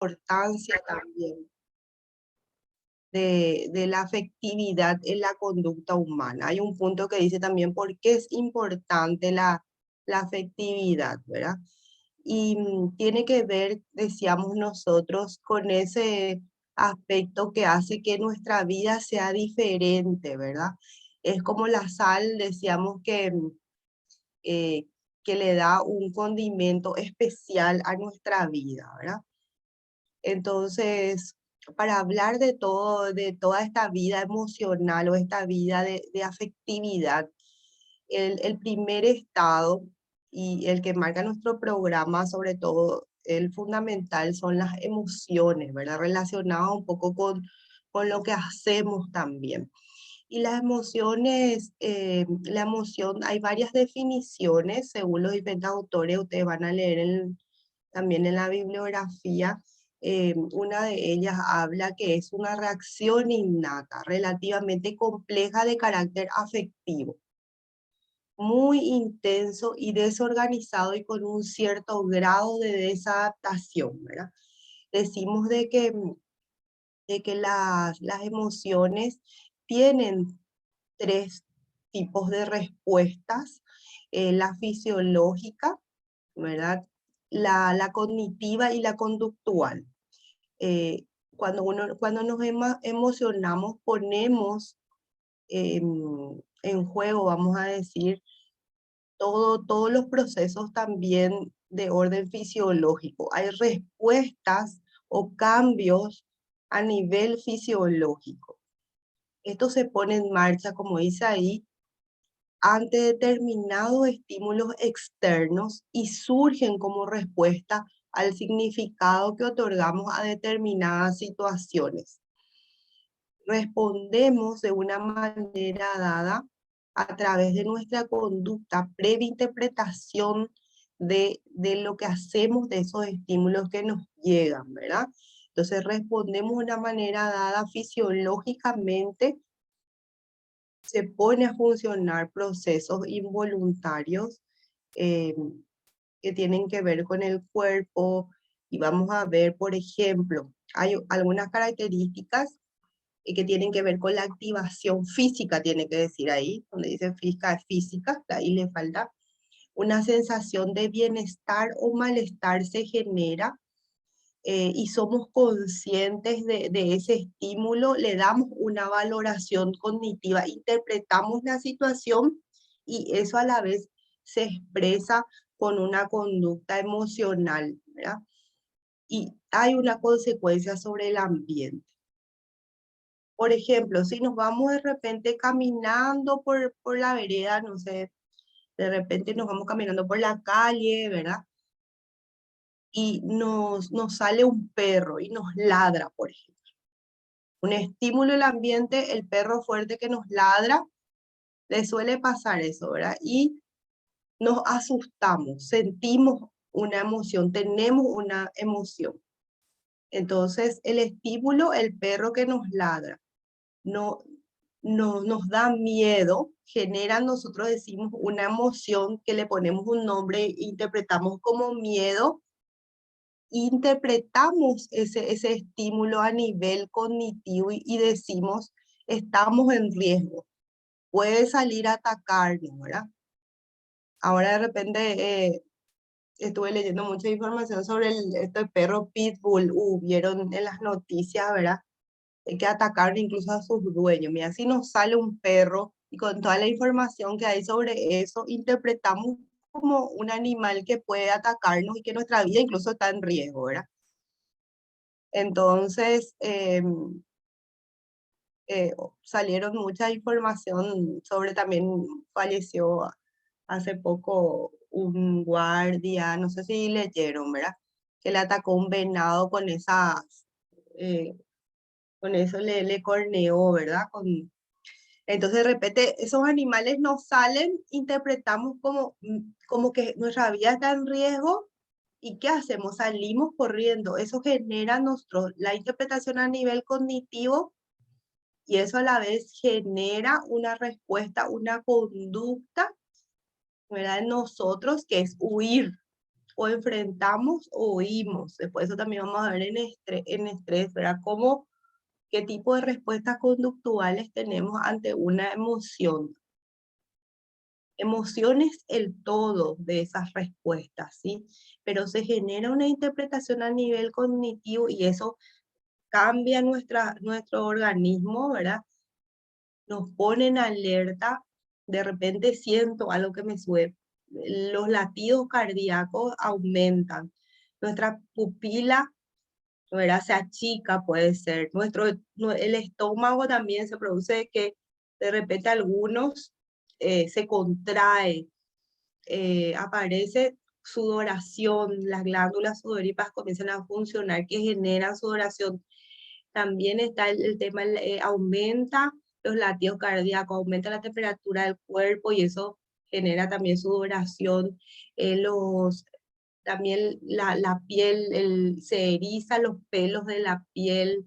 importancia también de la afectividad en la conducta humana. Hay un punto que dice también por qué es importante la afectividad, ¿verdad? Y tiene que ver, decíamos nosotros, con ese aspecto que hace que nuestra vida sea diferente, ¿verdad? Es como la sal, decíamos eh, que le da un condimento especial a nuestra vida, ¿verdad? Entonces, para hablar de todo, de toda esta vida emocional o esta vida de afectividad, el primer estado y el que marca nuestro programa, sobre todo el fundamental, son las emociones, ¿verdad? Relacionado un poco con lo que hacemos también. Y las emociones, la emoción, hay varias definiciones, según los diferentes autores, ustedes van a leer también en la bibliografía. Una de ellas habla que es una reacción innata, relativamente compleja de carácter afectivo, muy intenso y desorganizado y con un cierto grado de desadaptación, ¿verdad? Decimos de que las emociones tienen tres tipos de respuestas: la fisiológica, ¿verdad? La cognitiva y la conductual. Eh, cuando nos emocionamos, ponemos en juego, vamos a decir, todos los procesos también de orden fisiológico. Hay respuestas o cambios a nivel fisiológico. Esto se pone en marcha, como dice ahí, ante determinados estímulos externos y surgen como respuesta al significado que otorgamos a determinadas situaciones. Respondemos de una manera dada a través de nuestra conducta, previa interpretación de lo que hacemos, de esos estímulos que nos llegan, ¿verdad? Entonces respondemos de una manera dada fisiológicamente, se pone a funcionar procesos involuntarios eh, que tienen que ver con el cuerpo, y vamos a ver, por ejemplo, hay algunas características que tienen que ver con la activación física, tiene que decir ahí, donde dice física, es física, ahí le falta. Una sensación de bienestar o malestar se genera, y somos conscientes de ese estímulo, le damos una valoración cognitiva, interpretamos la situación y eso a la vez se expresa con una conducta emocional, ¿verdad? Y hay una consecuencia sobre el ambiente. Por ejemplo, si nos vamos de repente caminando por la vereda, no sé, de repente nos vamos caminando por la calle, ¿verdad? Y nos sale un perro y nos ladra, por ejemplo. Un estímulo del ambiente, el perro fuerte que nos ladra, le suele pasar eso, ¿verdad? Y nos asustamos, sentimos una emoción, tenemos una emoción. Entonces, el estímulo, el perro que nos ladra, no, nos da miedo, genera, nosotros decimos, una emoción que le ponemos un nombre, interpretamos como miedo, interpretamos ese estímulo a nivel cognitivo y decimos, estamos en riesgo, puede salir a atacarnos, ¿verdad? Ahora de repente estuve leyendo mucha información sobre este perro Pitbull, vieron en las noticias, ¿verdad? Que atacaron incluso a sus dueños. Mira, si nos sale un perro y con toda la información que hay sobre eso, interpretamos como un animal que puede atacarnos y que nuestra vida incluso está en riesgo, ¿verdad? Entonces, salieron mucha información sobre, también falleció hace poco un guardia, no sé si leyeron, ¿verdad? Que le atacó un venado con eh, con eso le corneó, ¿verdad? Entonces de repente esos animales nos salen, interpretamos como que nuestra vida está en riesgo. ¿Y qué hacemos? Salimos corriendo. Eso genera la interpretación a nivel cognitivo, y eso a la vez genera una respuesta, una conducta, ¿verdad? En nosotros, que es huir. o enfrentamos o huimos. Después eso también vamos a ver en estrés, ¿verdad? ¿Qué tipo de respuestas conductuales tenemos ante una emoción? Emoción es el todo de esas respuestas, ¿sí? Pero se genera una interpretación a nivel cognitivo y eso cambia nuestro organismo, ¿verdad? Nos pone en alerta, de repente siento algo que me sube, los latidos cardíacos aumentan, nuestra pupila, ¿verdad? Se achica, puede ser, el estómago también se produce que de repente algunos se contrae, aparece sudoración, las glándulas sudoríparas comienzan a funcionar, que generan sudoración. También está el tema, aumenta los latidos cardíacos, aumenta la temperatura del cuerpo y eso genera también sudoración. También la piel, se eriza los pelos de la piel.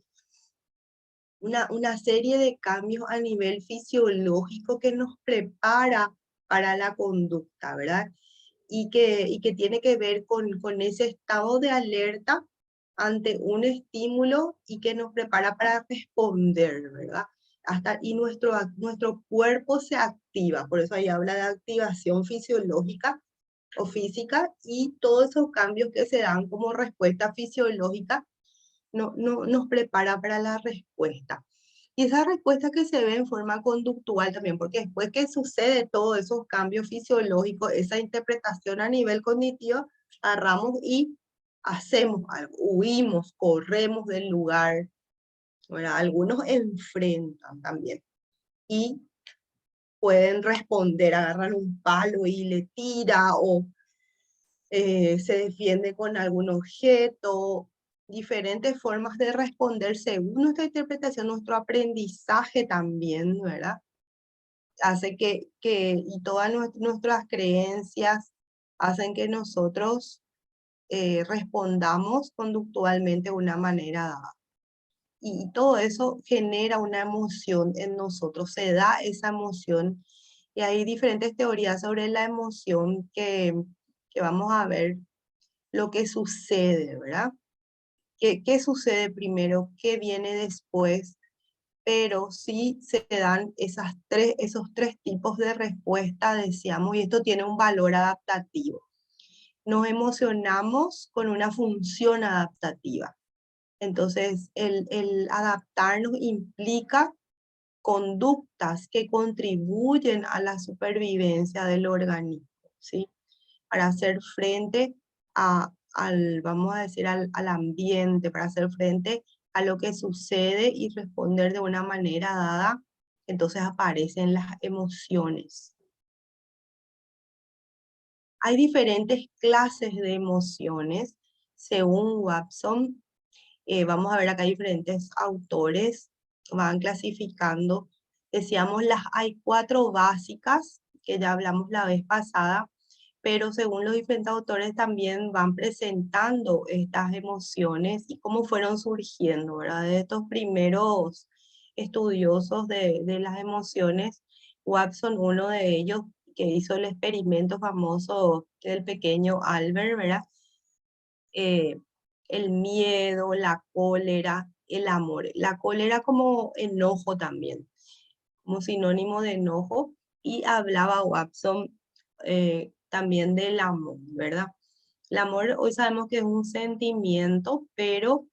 Una serie de cambios a nivel fisiológico que nos prepara para la conducta, ¿verdad? Y que tiene que ver con ese estado de alerta ante un estímulo y que nos prepara para responder, ¿verdad? Y nuestro cuerpo se activa, por eso ahí habla de activación fisiológica o física y todos esos cambios que se dan como respuesta fisiológica nos prepara para la respuesta. Y esa respuesta que se ve en forma conductual también, porque después que sucede todos esos cambios fisiológicos, esa interpretación a nivel cognitivo, agarramos y hacemos algo, huimos, corremos del lugar, ¿verdad? Algunos enfrentan también y pueden responder, agarran un palo y le tira o se defiende con algún objeto, diferentes formas de responder según nuestra interpretación, nuestro aprendizaje también, ¿verdad? Hace y todas nuestras creencias hacen que nosotros respondamos conductualmente de una manera dada. Y todo eso genera una emoción en nosotros, se da esa emoción. Y hay diferentes teorías sobre la emoción que vamos a ver lo que sucede, ¿verdad? ¿Qué sucede primero? ¿Qué viene después? Pero sí se dan esos tres tipos de respuesta, decíamos, y esto tiene un valor adaptativo. Nos emocionamos con una función adaptativa. Entonces, el adaptarnos implica conductas que contribuyen a la supervivencia del organismo, ¿sí? Para hacer frente vamos a decir, al ambiente, para hacer frente a lo que sucede y responder de una manera dada, entonces aparecen las emociones. Hay diferentes clases de emociones, según Watson. Vamos a ver acá diferentes autores van clasificando. Decíamos, hay 4 básicas, que ya hablamos la vez pasada, pero según los diferentes autores también van presentando estas emociones y cómo fueron surgiendo, ¿verdad? De estos primeros estudiosos de las emociones, Watson, uno de ellos, que hizo el experimento famoso del pequeño Albert, ¿verdad? eh, el miedo, la cólera, el amor. La cólera como enojo también, como sinónimo de enojo, y hablaba Watson también del amor, ¿verdad? El amor hoy sabemos que es un sentimiento, pero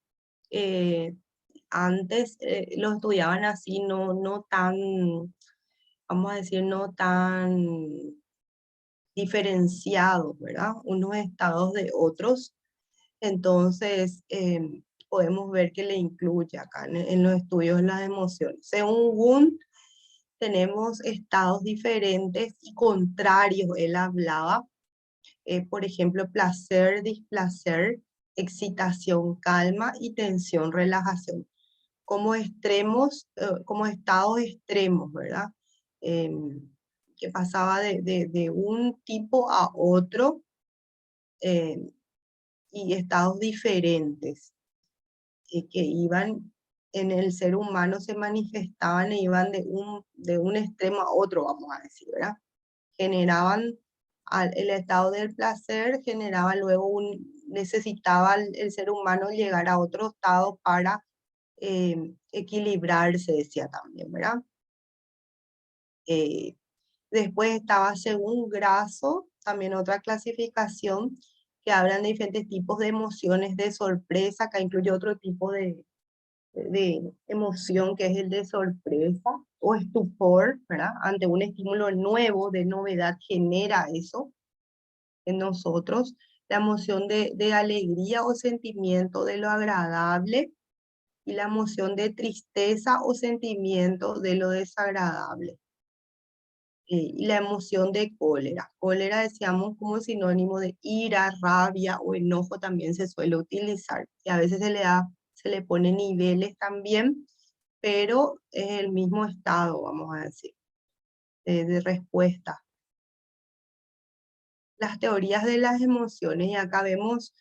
eh, antes lo estudiaban así, no tan, vamos a decir, no tan diferenciados, ¿verdad? Unos estados de otros. Entonces, podemos ver que le incluye acá en los estudios las emociones. Según Wundt, tenemos estados diferentes y contrarios. Él hablaba, por ejemplo, placer, displacer, excitación, calma y tensión, relajación. Como extremos, como estados extremos, ¿verdad? Que pasaba de un tipo a otro. em, y estados diferentes que iban en el ser humano, se manifestaban e iban de un extremo a otro, vamos a decir, ¿verdad? Generaban El estado del placer generaba luego necesitaba el ser humano llegar a otro estado para equilibrarse, decía también, ¿verdad? Eh, Después estaba según Grasso, también otra clasificación que hablan de diferentes tipos de emociones de sorpresa, que incluye otro tipo de emoción que es el de sorpresa o estupor, ¿verdad? Ante un estímulo nuevo, de novedad, genera eso en nosotros. La emoción de alegría o sentimiento de lo agradable y la emoción de tristeza o sentimiento de lo desagradable. Y la emoción de cólera. Cólera decíamos como sinónimo de ira, rabia o enojo también se suele utilizar. Y a veces se le pone niveles también, pero es el mismo estado, vamos a decir, de respuesta. Las teorías de las emociones, y acá vemos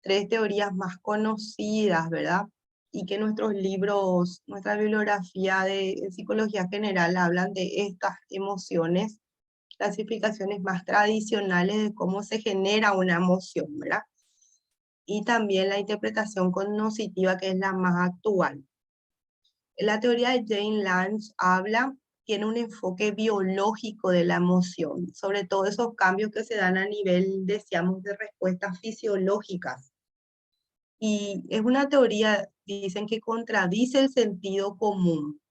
tres teorías más conocidas, ¿verdad? Y que nuestros libros, nuestra bibliografía de psicología general hablan de estas emociones, clasificaciones más tradicionales de cómo se genera una emoción, ¿verdad? Y también la interpretación cognitiva, que es la más actual. La teoría de Jane Lance tiene un enfoque biológico de la emoción, sobre todo esos cambios que se dan a nivel, decíamos, de respuestas fisiológicas. Y es una teoría, dicen, que contradice el sentido común.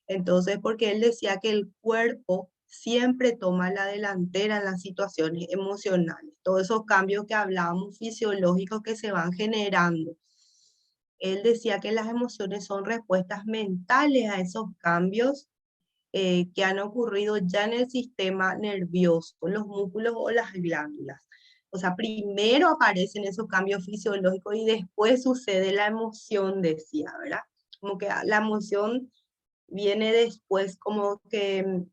Entonces, porque él decía que el cuerpo siempre toma la delantera en las situaciones emocionales, todos esos cambios que hablábamos fisiológicos que se van generando. Él decía que las emociones son respuestas mentales a esos cambios que han ocurrido ya en el sistema nervioso, los músculos o las glándulas. O sea, primero aparecen esos cambios fisiológicos y después sucede la emoción, decía, ¿verdad? Como que la emoción viene después como que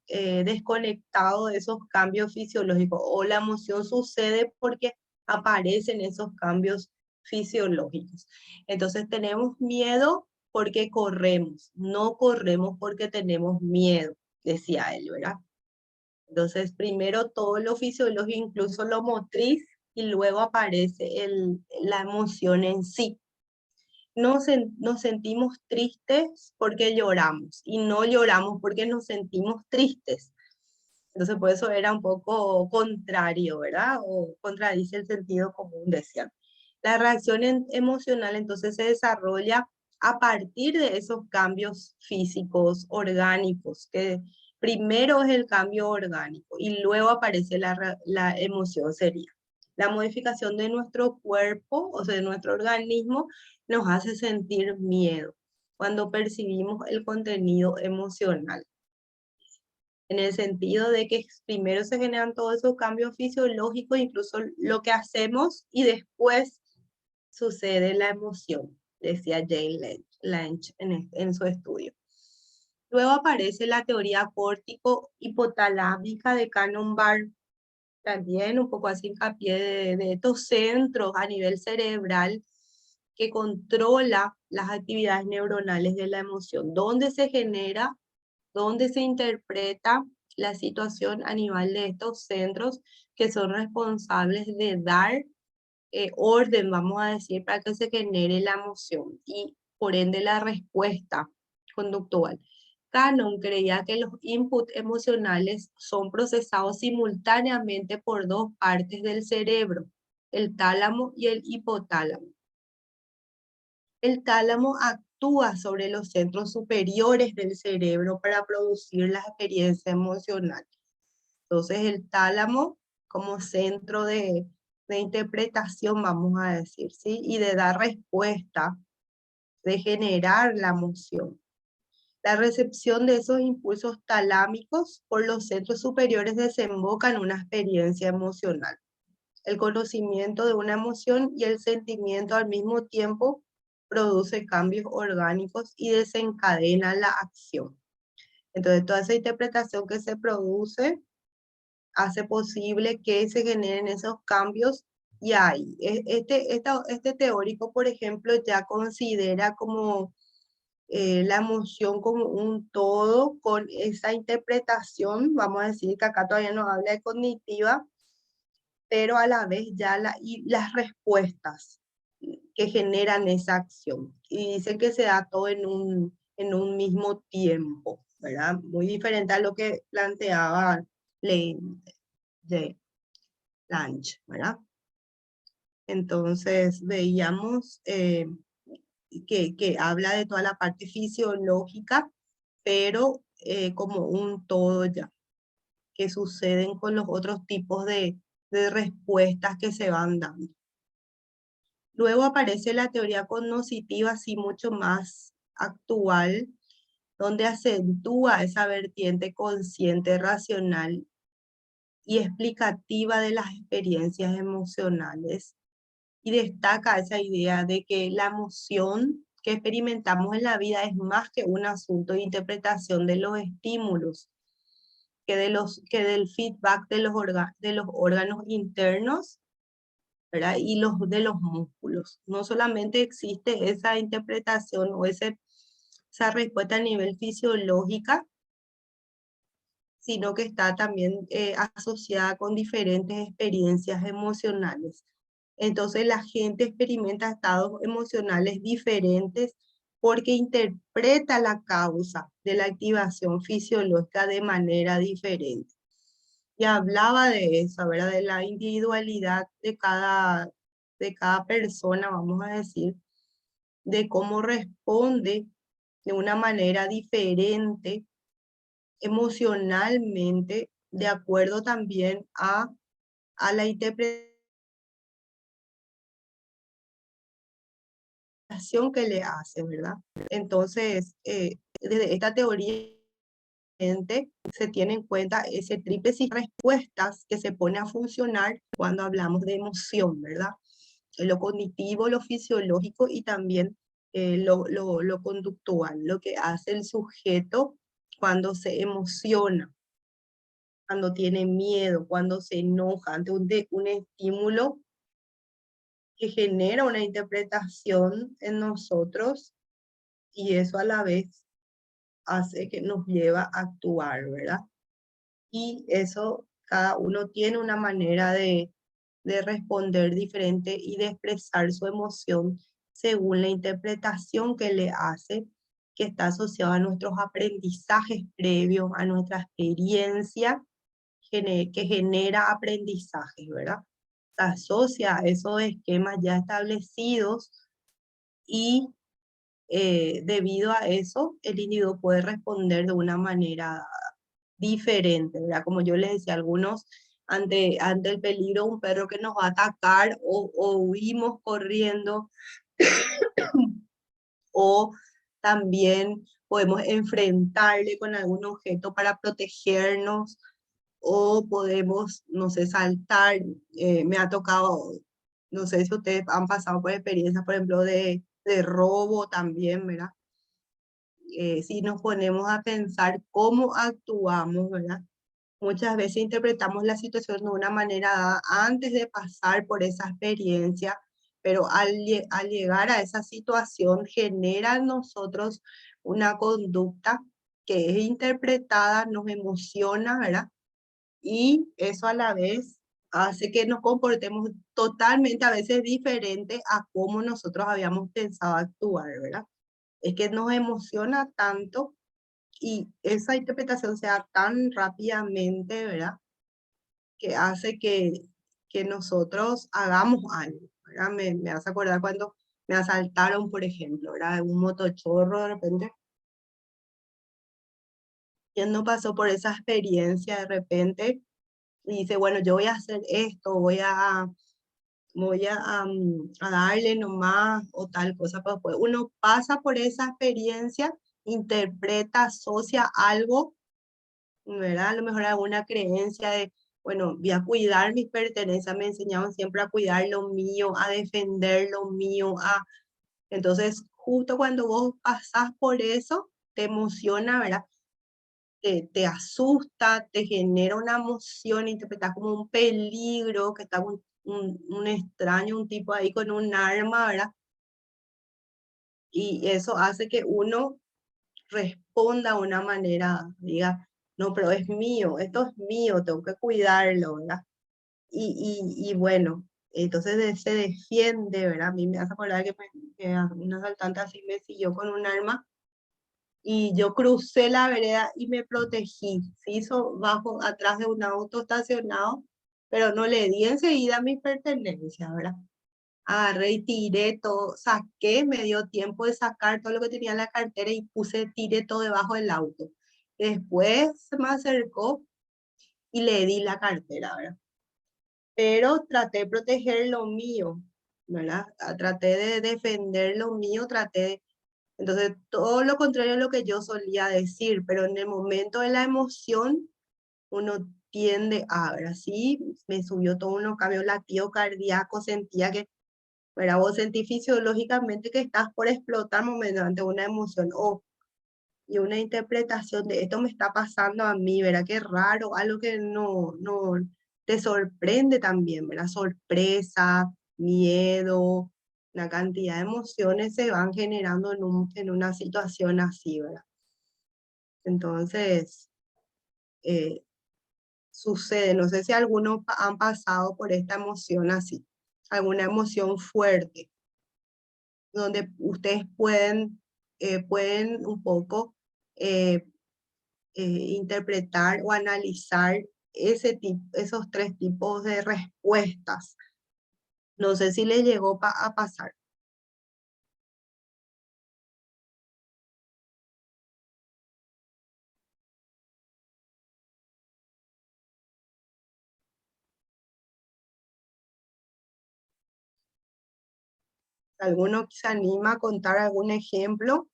desconectado de esos cambios fisiológicos, o la emoción sucede porque aparecen esos cambios fisiológicos. Entonces tenemos miedo porque corremos, no corremos porque tenemos miedo, decía él, ¿verdad? Entonces primero todo lo fisiológico, incluso lo motriz, y luego aparece la emoción en sí. Nos sentimos tristes porque lloramos y no lloramos porque nos sentimos tristes. Entonces, por eso era un poco contrario, ¿verdad? O contradice el sentido común, decían. La reacción emocional entonces se desarrolla a partir de esos cambios físicos, orgánicos, que primero es el cambio orgánico y luego aparece la emoción, sería. La modificación de nuestro cuerpo, o sea, de nuestro organismo, nos hace sentir miedo cuando percibimos el contenido emocional, en el sentido de que primero se generan todos esos cambios fisiológicos, incluso lo que hacemos, y después sucede la emoción, decía Jane Lynch en su estudio. Luego aparece la teoría córtico-hipotalámica de Cannon-Barr, también un poco así hincapié de estos centros a nivel cerebral que controla las actividades neuronales de la emoción, dónde se genera, dónde se interpreta la situación a nivel de estos centros que son responsables de dar orden, vamos a decir, para que se genere la emoción y por ende la respuesta conductual. Cannon creía que los inputs emocionales son procesados simultáneamente por dos partes del cerebro, el tálamo y el hipotálamo. El tálamo actúa sobre los centros superiores del cerebro para producir la experiencia emocional. Entonces el tálamo como centro de interpretación, vamos a decir, ¿sí? Y de dar respuesta, de generar la emoción. La recepción de esos impulsos talámicos por los centros superiores desemboca en una experiencia emocional. El conocimiento de una emoción y el sentimiento al mismo tiempo produce cambios orgánicos y desencadena la acción. Entonces, toda esa interpretación que se produce hace posible que se generen esos cambios y ahí. Este teórico, por ejemplo, ya considera como la emoción como un todo con esa interpretación, vamos a decir que acá todavía no habla de cognitiva, pero a la vez ya y las respuestas que generan esa acción. Y dicen que se da todo en un mismo tiempo, ¿verdad? Muy diferente a lo que planteaba de Lange, ¿verdad? Entonces veíamos que habla de toda la parte fisiológica, pero como un todo ya, que suceden con los otros tipos de respuestas que se van dando. Luego aparece la teoría cognitiva, así mucho más actual, donde acentúa esa vertiente consciente, racional y explicativa de las experiencias emocionales, y destaca esa idea de que la emoción que experimentamos en la vida es más que un asunto de interpretación de los estímulos, que del feedback de los órganos internos, ¿verdad? Y de los músculos. No solamente existe esa interpretación o esa respuesta a nivel fisiológica, sino que está también asociada con diferentes experiencias emocionales. Entonces la gente experimenta estados emocionales diferentes porque interpreta la causa de la activación fisiológica de manera diferente. Y hablaba de eso, ¿verdad? De la individualidad de cada persona, vamos a decir, de cómo responde de una manera diferente emocionalmente, de acuerdo también a la interpretación que le hace, ¿verdad? Entonces, desde esta teoría se tiene en cuenta ese tríplice de respuestas que se pone a funcionar cuando hablamos de emoción, ¿verdad? Lo cognitivo, lo fisiológico y también lo conductual, lo que hace el sujeto cuando se emociona, cuando tiene miedo, cuando se enoja ante un estímulo que genera una interpretación en nosotros, y eso a la vez hace que nos lleva a actuar, ¿verdad? Y eso, cada uno tiene una manera de responder diferente y de expresar su emoción según la interpretación que le hace, que está asociada a nuestros aprendizajes previos, a nuestra experiencia que genera aprendizajes, ¿verdad? Se asocia a esos esquemas ya establecidos y debido a eso el individuo puede responder de una manera diferente, ¿verdad? Como yo les decía, algunos ante el peligro de un perro que nos va a atacar o huimos corriendo, o también podemos enfrentarle con algún objeto para protegernos, o podemos, no sé, saltar. Me ha tocado, no sé si ustedes han pasado por experiencias, por ejemplo, de robo también, ¿verdad? Si nos ponemos a pensar cómo actuamos, ¿verdad? Muchas veces interpretamos la situación de una manera dada antes de pasar por esa experiencia, pero al llegar a esa situación genera en nosotros una conducta que es interpretada, nos emociona, ¿verdad? Y eso a la vez hace que nos comportemos totalmente a veces diferente a cómo nosotros habíamos pensado actuar, ¿verdad? Es que nos emociona tanto y esa interpretación se da tan rápidamente, ¿verdad? Que hace que nosotros hagamos algo, ¿verdad? Me hace acordar cuando me asaltaron, por ejemplo, ¿verdad? Un motochorro de repente. ¿Quién no pasó por esa experiencia de repente y dice, bueno, yo voy a hacer esto, a darle nomás o tal cosa, pero después uno pasa por esa experiencia, interpreta, asocia algo, ¿verdad? A lo mejor alguna creencia de, bueno, voy a cuidar mis pertenencias, me enseñaban siempre a cuidar lo mío, a defender lo mío, Entonces, justo cuando vos pasás por eso, te emociona, ¿verdad? Te asusta, te genera una emoción, interpretas como un peligro, que está un extraño, un tipo ahí con un arma, ¿verdad? Y eso hace que uno responda de una manera, diga, no, pero es mío, esto es mío, tengo que cuidarlo, ¿verdad? y bueno, entonces se defiende, ¿verdad? A mí me hace acordar que un asaltante así me siguió con un arma y yo crucé la vereda y me protegí. Se hizo bajo, atrás de un auto estacionado, pero no le di enseguida mis pertenencias, ¿verdad? Agarré y tiré todo, saqué, me dio tiempo de sacar todo lo que tenía en la cartera y tiré todo debajo del auto. Después se me acercó y le di la cartera, ¿verdad? Pero traté de proteger lo mío, ¿verdad? Traté de defender lo mío, entonces todo lo contrario a lo que yo solía decir, pero en el momento de la emoción uno tiende a, ver, así me subió todo unos cambios latido cardíaco, sentía que, ¿verdad? Vos sentís fisiológicamente que estás por explotar mediante una emoción y una interpretación de esto me está pasando a mí, ¿verdad? Qué raro, algo que no te sorprende también, ¿verdad? Sorpresa, miedo, una cantidad de emociones se van generando en una situación así, ¿verdad? Entonces, eh, sucede, no sé si algunos han pasado por esta emoción así, alguna emoción fuerte, donde ustedes pueden un poco eh, interpretar o analizar esos tres tipos de respuestas. No sé si les llegó a pasar. ¿Alguno se anima a contar algún ejemplo?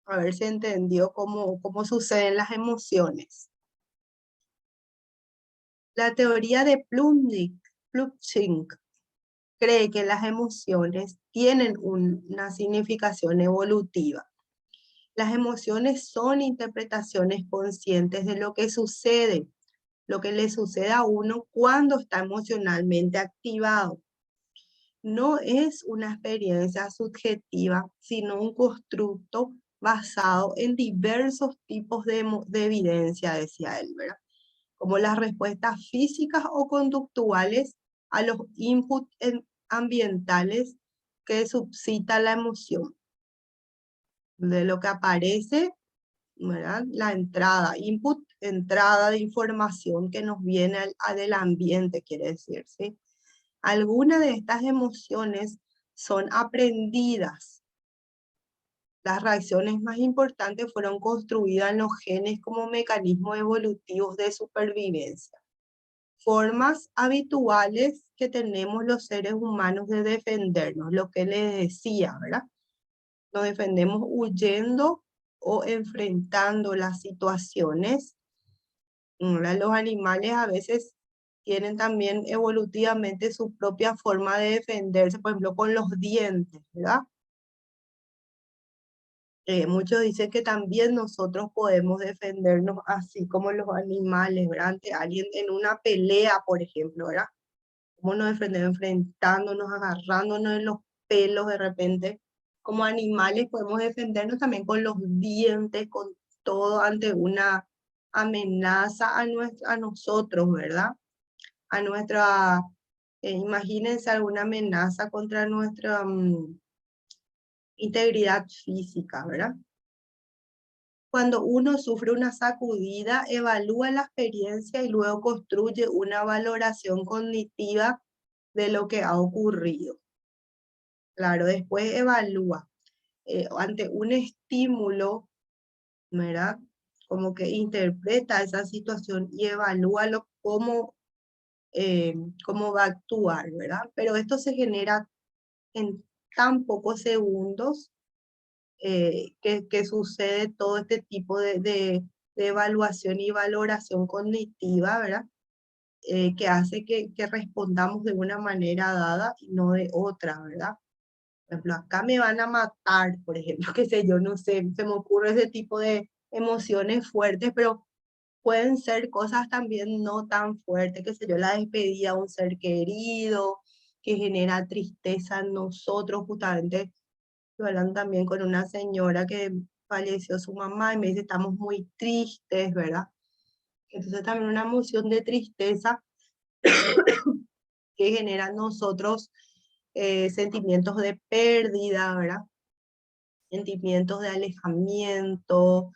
A ver si entendió cómo suceden las emociones. La teoría de Plutchik cree que las emociones tienen una significación evolutiva. Las emociones son interpretaciones conscientes de lo que le sucede a uno cuando está emocionalmente activado. No es una experiencia subjetiva, sino un constructo basado en diversos tipos de evidencia, decía él, ¿verdad? Como las respuestas físicas o conductuales a los inputs ambientales que suscita la emoción. De lo que aparece, ¿verdad? La entrada, input, entrada de información que nos viene del ambiente, quiere decir, ¿sí? Algunas de estas emociones son aprendidas. Las reacciones más importantes fueron construidas en los genes como mecanismos evolutivos de supervivencia. Formas habituales que tenemos los seres humanos de defendernos, lo que les decía, ¿verdad? Nos defendemos huyendo o enfrentando las situaciones. Los animales a veces tienen también evolutivamente su propia forma de defenderse, por ejemplo, con los dientes, ¿verdad? Muchos dicen que también nosotros podemos defendernos así como los animales, ¿verdad? Ante alguien en una pelea, por ejemplo, ¿verdad? ¿Cómo nos defendemos? Enfrentándonos, agarrándonos en los pelos de repente. Como animales podemos defendernos también con los dientes, con todo ante una amenaza a nosotros, ¿verdad? A nuestra, imagínense alguna amenaza contra nuestra integridad física, ¿verdad? Cuando uno sufre una sacudida, evalúa la experiencia y luego construye una valoración cognitiva de lo que ha ocurrido. Claro, después evalúa ante un estímulo, ¿verdad? Como que interpreta esa situación y evalúa cómo va a actuar, ¿verdad? Pero esto se genera en tan pocos segundos que sucede todo este tipo de evaluación y valoración cognitiva, ¿verdad? Que hace que respondamos de una manera dada y no de otra, ¿verdad? Por ejemplo, acá me van a matar, por ejemplo, qué sé yo, no sé, se me ocurre ese tipo de emociones fuertes, pero pueden ser cosas también no tan fuertes, qué sé yo, la despedida de un ser querido, que genera tristeza en nosotros, justamente, estoy hablando también con una señora que falleció su mamá y me dice, estamos muy tristes, ¿verdad? Entonces también una emoción de tristeza que generan en nosotros sentimientos de pérdida, ¿verdad? Sentimientos de alejamiento,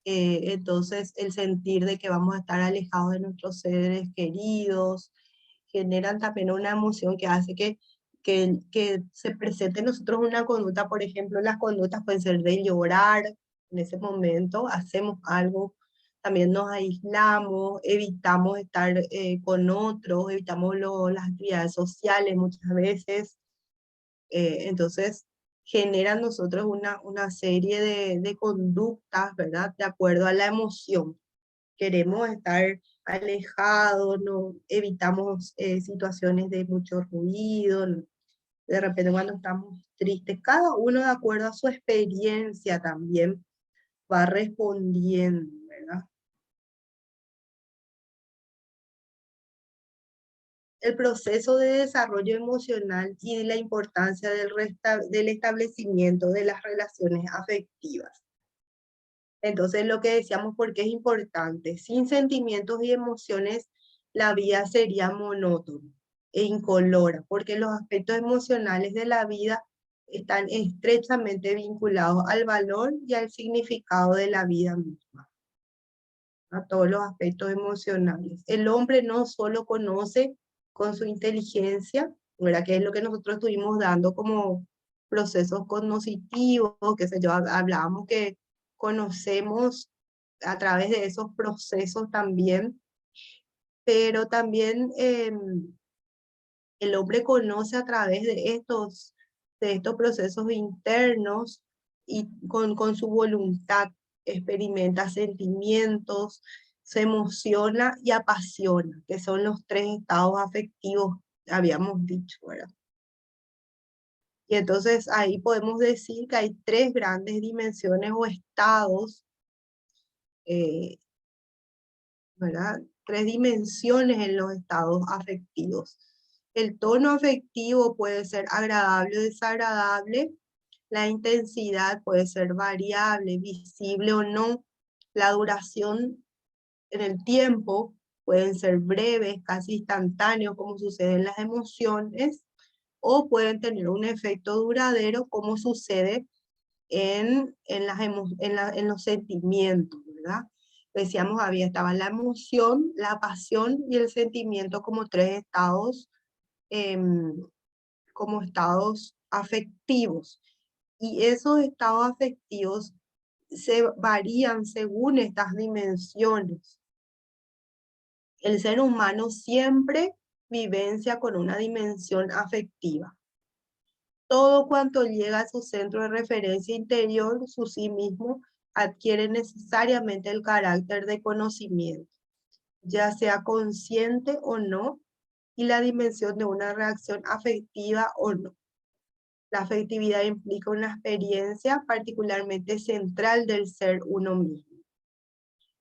entonces el sentir de que vamos a estar alejados de nuestros seres queridos, generan también una emoción que hace que se presente en nosotros una conducta. Por ejemplo, las conductas pueden ser de llorar en ese momento, hacemos algo, también nos aislamos, evitamos estar con otros, evitamos las actividades sociales muchas veces. Entonces generan nosotros una serie de conductas, ¿verdad? De acuerdo a la emoción. Queremos estar alejados, no, evitamos situaciones de mucho ruido, de repente cuando estamos tristes, cada uno de acuerdo a su experiencia también va respondiendo, ¿verdad? El proceso de desarrollo emocional y la importancia del establecimiento de las relaciones afectivas. Entonces, lo que decíamos, porque es importante, sin sentimientos y emociones, la vida sería monótona e incolora, porque los aspectos emocionales de la vida están estrechamente vinculados al valor y al significado de la vida misma, a todos los aspectos emocionales. El hombre no solo conoce con su inteligencia, ¿verdad? Que es lo que nosotros estuvimos dando como procesos cognitivos, que sé yo, hablábamos que conocemos a través de esos procesos también, pero también el hombre conoce a través de estos procesos internos y con su voluntad experimenta sentimientos, se emociona y apasiona, que son los tres estados afectivos, habíamos dicho, ¿verdad? Y entonces ahí podemos decir que hay tres grandes dimensiones o estados, eh, ¿verdad? Tres dimensiones en los estados afectivos. El tono afectivo puede ser agradable o desagradable, la intensidad puede ser variable, visible o no, la duración en el tiempo pueden ser breves, casi instantáneos, como sucede en las emociones, o pueden tener un efecto duradero, como sucede en los sentimientos, ¿verdad? Decíamos, estaba la emoción, la pasión y el sentimiento como tres estados, em, como estados afectivos. Y esos estados afectivos se varían según estas dimensiones. El ser humano siempre vivencia con una dimensión afectiva. Todo cuanto llega a su centro de referencia interior, su sí mismo, adquiere necesariamente el carácter de conocimiento, ya sea consciente o no, y la dimensión de una reacción afectiva o no. La afectividad implica una experiencia particularmente central del ser uno mismo.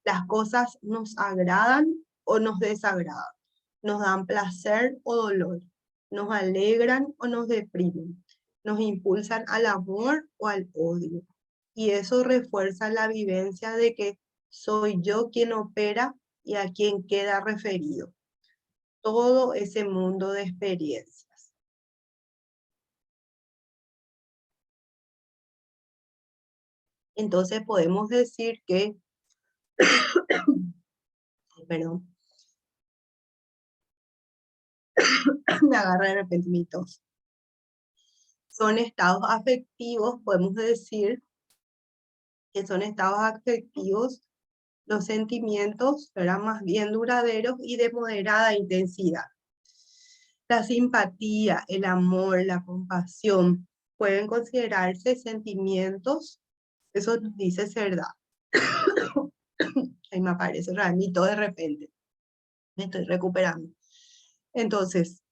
Las cosas nos agradan o nos desagradan, nos dan placer o dolor, nos alegran o nos deprimen, nos impulsan al amor o al odio. Y eso refuerza la vivencia de que soy yo quien opera y a quien queda referido. Todo ese mundo de experiencias. Entonces podemos decir que, perdón, me agarra de repente mi tos. Son estados afectivos, podemos decir que son estados afectivos, los sentimientos eran más bien duraderos y de moderada intensidad. La simpatía, el amor, la compasión pueden considerarse sentimientos, eso nos dice Cerdá. Ahí me aparece Ramito de repente, me estoy recuperando. Entonces,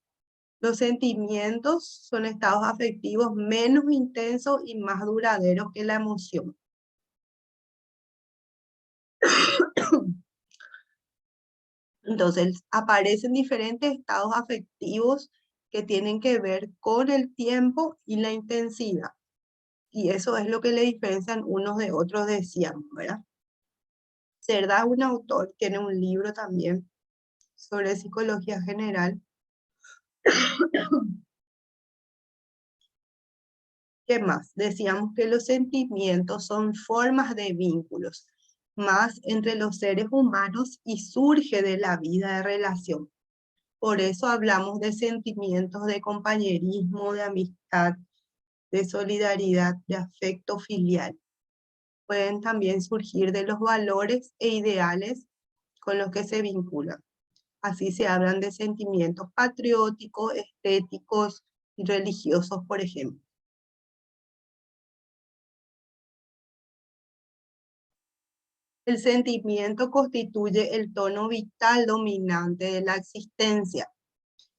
los sentimientos son estados afectivos menos intensos y más duraderos que la emoción. Entonces, aparecen diferentes estados afectivos que tienen que ver con el tiempo y la intensidad. Y eso es lo que le diferencian unos de otros, decíamos, ¿verdad? Cerdá es un autor, tiene un libro también sobre psicología general, ¿Qué más? Decíamos que los sentimientos son formas de vínculos, más entre los seres humanos y surge de la vida de relación. Por eso hablamos de sentimientos de compañerismo, de amistad, de solidaridad, de afecto filial. Pueden también surgir de los valores e ideales con los que se vinculan. Así se hablan de sentimientos patrióticos, estéticos y religiosos, por ejemplo. El sentimiento constituye el tono vital dominante de la existencia.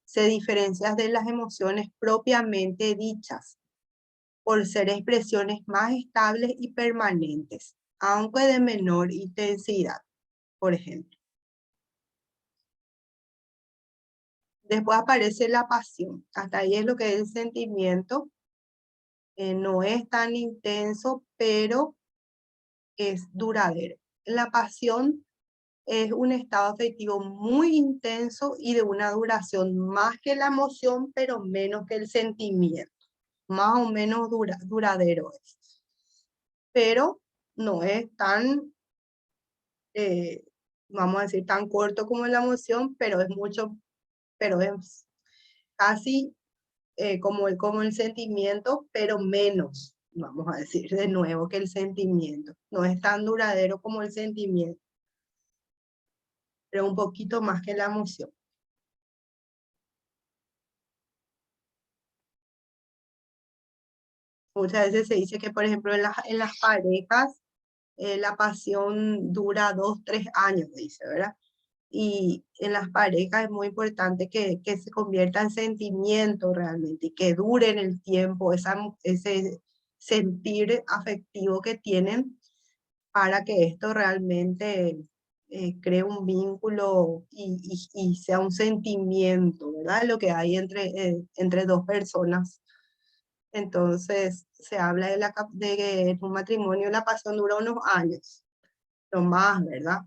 Se diferencia de las emociones propiamente dichas, por ser expresiones más estables y permanentes, aunque de menor intensidad, por ejemplo. Después aparece la pasión. Hasta ahí es lo que es el sentimiento. No es tan intenso, pero es duradero. La pasión es un estado afectivo muy intenso y de una duración más que la emoción, pero menos que el sentimiento. Más o menos duradero es. Pero no es tan, eh, vamos a decir, tan corto como la emoción, pero es mucho, pero es casi como el sentimiento, pero menos, vamos a decir de nuevo, que el sentimiento. No es tan duradero como el sentimiento, pero un poquito más que la emoción. Muchas veces se dice que, por ejemplo, en las parejas, la pasión dura 2, 3 años, dice, ¿verdad? Y en las parejas es muy importante que se convierta en sentimiento realmente y que dure en el tiempo ese sentir afectivo que tienen para que esto realmente cree un vínculo y sea un sentimiento, ¿verdad? Lo que hay entre dos personas. Entonces, se habla de que en un matrimonio la pasión dura unos años, no más, ¿verdad?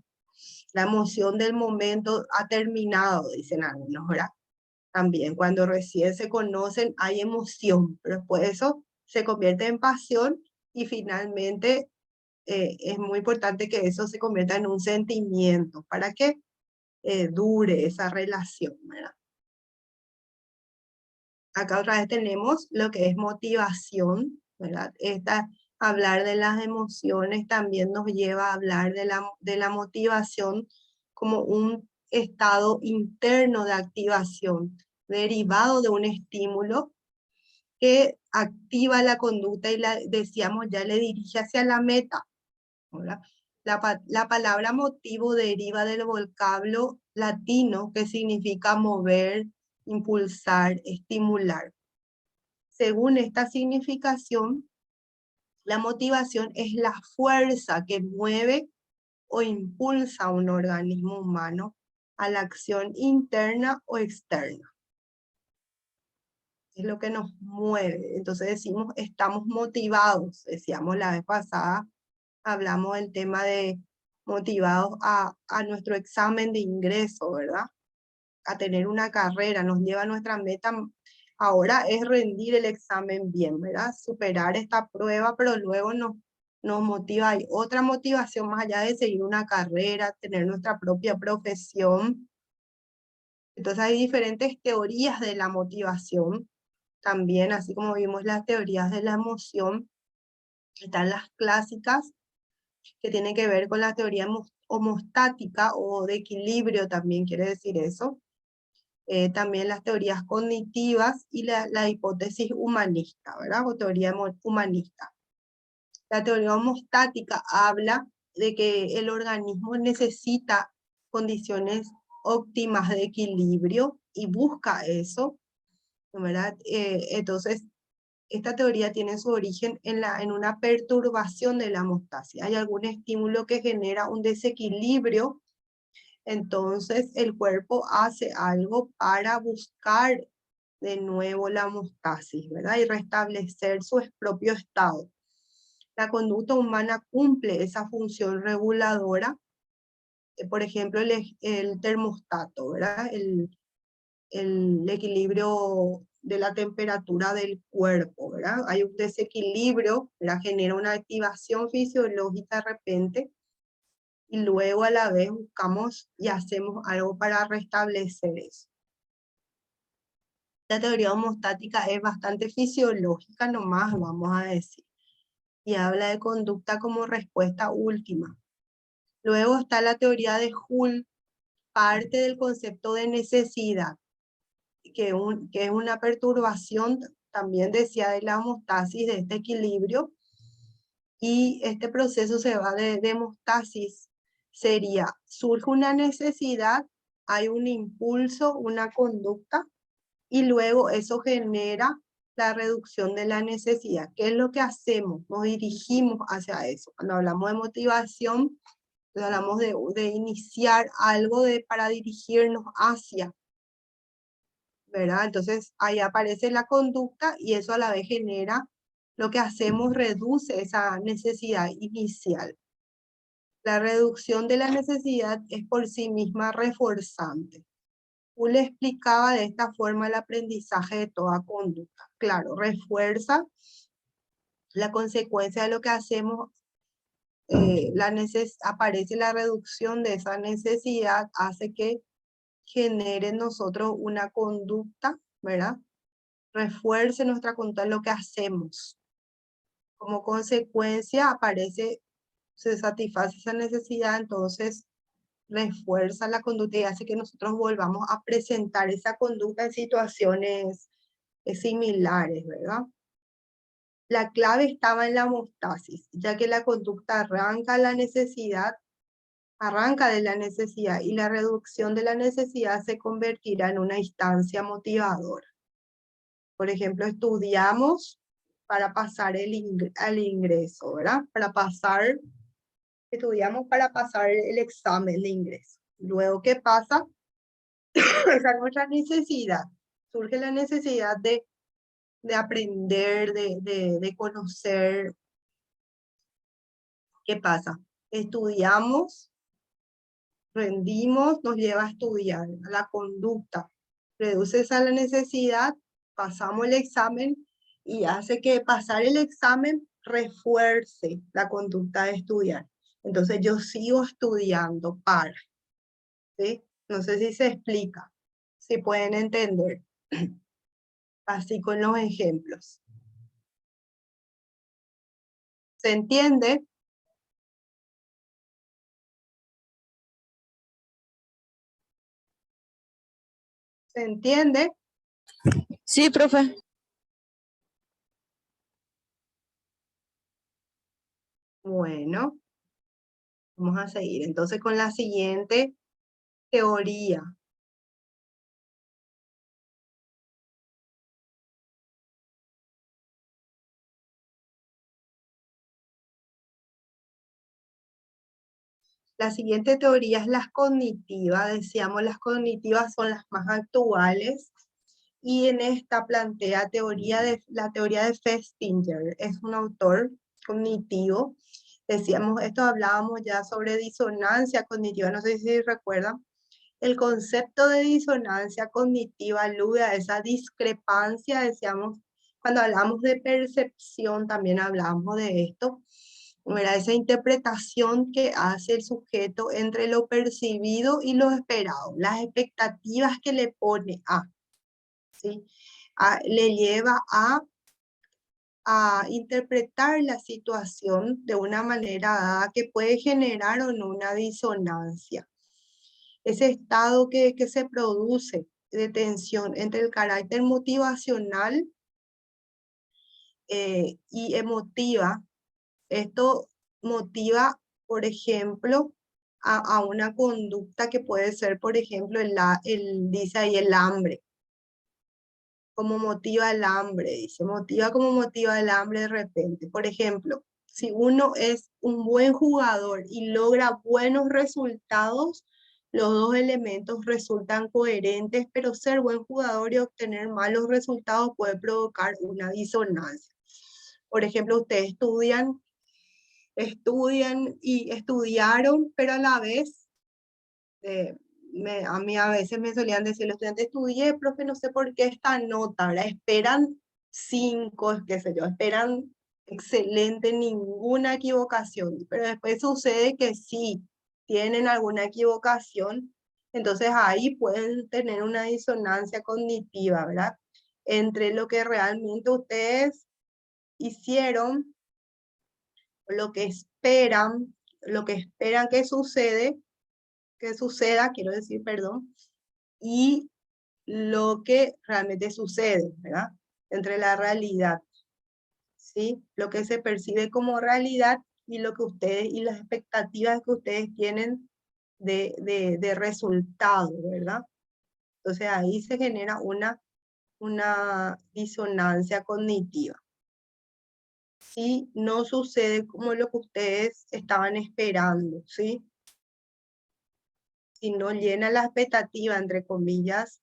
La emoción del momento ha terminado, dicen algunos, ¿verdad? También cuando recién se conocen hay emoción, pero después eso se convierte en pasión y finalmente es muy importante que eso se convierta en un sentimiento para que dure esa relación, ¿verdad? Acá otra vez tenemos lo que es motivación, ¿verdad? Hablar de las emociones también nos lleva a hablar de la motivación como un estado interno de activación, derivado de un estímulo que activa la conducta y decíamos, ya le dirige hacia la meta, ¿verdad? La palabra motivo deriva del vocablo latino que significa mover, impulsar, estimular. Según esta significación, la motivación es la fuerza que mueve o impulsa a un organismo humano a la acción interna o externa. Es lo que nos mueve. Entonces decimos, estamos motivados. Decíamos la vez pasada, hablamos del tema de motivados a nuestro examen de ingreso, ¿verdad? A tener una carrera, nos lleva a nuestra meta. Ahora es rendir el examen bien, ¿verdad? Superar esta prueba, pero luego nos motiva. Hay otra motivación más allá de seguir una carrera, tener nuestra propia profesión. Entonces hay diferentes teorías de la motivación. También, así como vimos las teorías de la emoción, están las clásicas, que tienen que ver con la teoría homostática o de equilibrio, también quiere decir eso. También las teorías cognitivas y la hipótesis humanista, ¿verdad? O teoría humanista. La teoría homostática habla de que el organismo necesita condiciones óptimas de equilibrio y busca eso, ¿verdad? Entonces, esta teoría tiene su origen en una perturbación de la homeostasis. Hay algún estímulo que genera un desequilibrio, entonces el cuerpo hace algo para buscar de nuevo la homeostasis, ¿verdad? Y restablecer su propio estado. La conducta humana cumple esa función reguladora, por ejemplo, el termostato, ¿verdad? el equilibrio de la temperatura del cuerpo, ¿verdad? Hay un desequilibrio, ¿verdad? Genera una activación fisiológica de repente y luego a la vez buscamos y hacemos algo para restablecer eso. La teoría homostática es bastante fisiológica nomás, vamos a decir, y habla de conducta como respuesta última. Luego está la teoría de Hull, parte del concepto de necesidad, que es una perturbación, también decía, de la homeostasis, de este equilibrio, y este proceso se va de homeostasis, sería, surge una necesidad, hay un impulso, una conducta, y luego eso genera la reducción de la necesidad. ¿Qué es lo que hacemos? Nos dirigimos hacia eso. Cuando hablamos de motivación, hablamos de iniciar algo para dirigirnos hacia, ¿verdad? Entonces ahí aparece la conducta y eso a la vez genera lo que hacemos, reduce esa necesidad inicial. La reducción de la necesidad es por sí misma reforzante. Le explicaba de esta forma el aprendizaje de toda conducta. Claro, refuerza la consecuencia de lo que hacemos, aparece la reducción de esa necesidad, hace que genere en nosotros una conducta, ¿verdad? Refuerce nuestra conducta en lo que hacemos. Como consecuencia aparece, se satisface esa necesidad, entonces refuerza la conducta y hace que nosotros volvamos a presentar esa conducta en situaciones similares, ¿verdad? La clave estaba en la homeostasis, ya que la conducta arranca de la necesidad y la reducción de la necesidad se convertirá en una instancia motivadora. Por ejemplo, estudiamos para pasar el ingreso, ¿verdad? Estudiamos para pasar el examen de ingreso. Luego, ¿qué pasa? Esa es nuestra necesidad. Surge la necesidad de aprender, de conocer. ¿Qué pasa? Estudiamos, rendimos, nos lleva a estudiar. La conducta reduce esa la necesidad, pasamos el examen y hace que pasar el examen refuerce la conducta de estudiar. Entonces yo sigo estudiando para, ¿sí? No sé si se explica, si pueden entender, así con los ejemplos. ¿Se entiende? ¿Se entiende? Sí, profe. Bueno, vamos a seguir entonces con la siguiente teoría. La siguiente teoría es la cognitiva. Decíamos, las cognitivas son las más actuales. Y en esta plantea la teoría de Festinger. Es un autor cognitivo. Decíamos, esto hablábamos ya sobre disonancia cognitiva. No sé si recuerdan. El concepto de disonancia cognitiva alude a esa discrepancia, decíamos, cuando hablamos de percepción también hablamos de esto, ¿verdad? Esa interpretación que hace el sujeto entre lo percibido y lo esperado, las expectativas que le pone ¿sí? Le lleva a interpretar la situación de una manera dada que puede generar o no una disonancia. Ese estado que se produce de tensión entre el carácter motivacional y emotiva, esto motiva, por ejemplo, a una conducta que puede ser, por ejemplo, dice ahí el hambre. Como motiva el hambre, dice, motiva como motiva el hambre de repente. Por ejemplo, si uno es un buen jugador y logra buenos resultados, los dos elementos resultan coherentes, pero ser buen jugador y obtener malos resultados puede provocar una disonancia. Por ejemplo, ustedes estudian y estudiaron, pero a la vez a mí a veces me solían decir los estudiantes, estudié, profe, no sé por qué esta nota, ¿verdad? Esperan 5, qué sé yo, esperan excelente, ninguna equivocación, pero después sucede que sí, tienen alguna equivocación, entonces ahí pueden tener una disonancia cognitiva, ¿verdad? Entre lo que realmente ustedes hicieron, lo que esperan que suceda, quiero decir, perdón, y lo que realmente sucede, ¿verdad? Entre la realidad, ¿sí? Lo que se percibe como realidad y lo que ustedes, y las expectativas que ustedes tienen de resultado, ¿verdad? Entonces ahí se genera una disonancia cognitiva. Si no sucede como lo que ustedes estaban esperando, ¿sí? Si no llena la expectativa, entre comillas,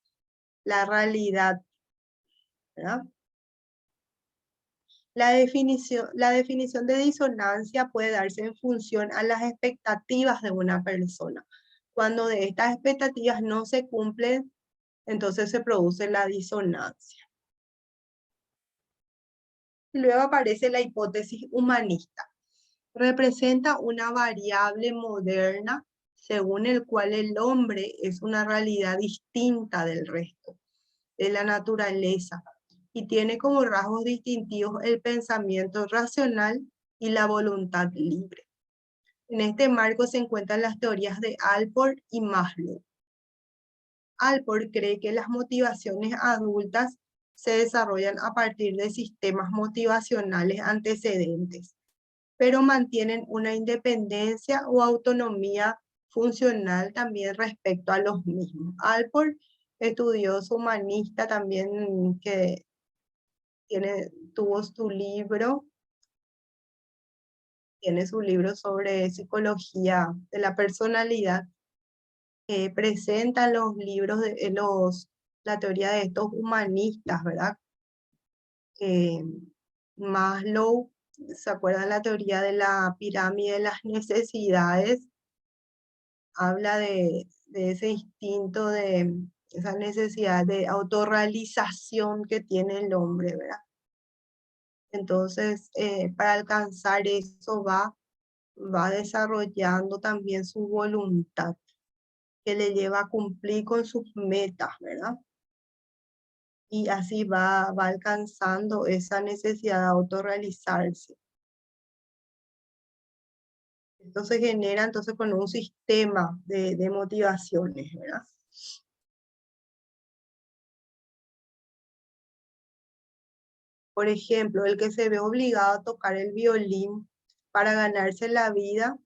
la realidad, ¿verdad? La definición de disonancia puede darse en función a las expectativas de una persona. Cuando de estas expectativas no se cumplen, entonces se produce la disonancia. Luego aparece la hipótesis humanista. Representa una variable moderna según el cual el hombre es una realidad distinta del resto, de la naturaleza, y tiene como rasgos distintivos el pensamiento racional y la voluntad libre. En este marco se encuentran las teorías de Alport y Maslow. Alport cree que las motivaciones adultas se desarrollan a partir de sistemas motivacionales antecedentes, pero mantienen una independencia o autonomía funcional también respecto a los mismos. Alport, estudioso humanista también que tuvo su libro, tiene su libro sobre psicología de la personalidad, que presenta los libros la teoría de estos humanistas, ¿verdad? Maslow, ¿se acuerdan la teoría de la pirámide de las necesidades? Habla de ese instinto, de esa necesidad de autorrealización que tiene el hombre, ¿verdad? Entonces, para alcanzar eso va desarrollando también su voluntad, que le lleva a cumplir con sus metas, ¿verdad? Y así va alcanzando esa necesidad de autorrealizarse. Esto se genera entonces con un sistema de motivaciones, ¿verdad? Por ejemplo, el que se ve obligado a tocar el violín para ganarse la vida,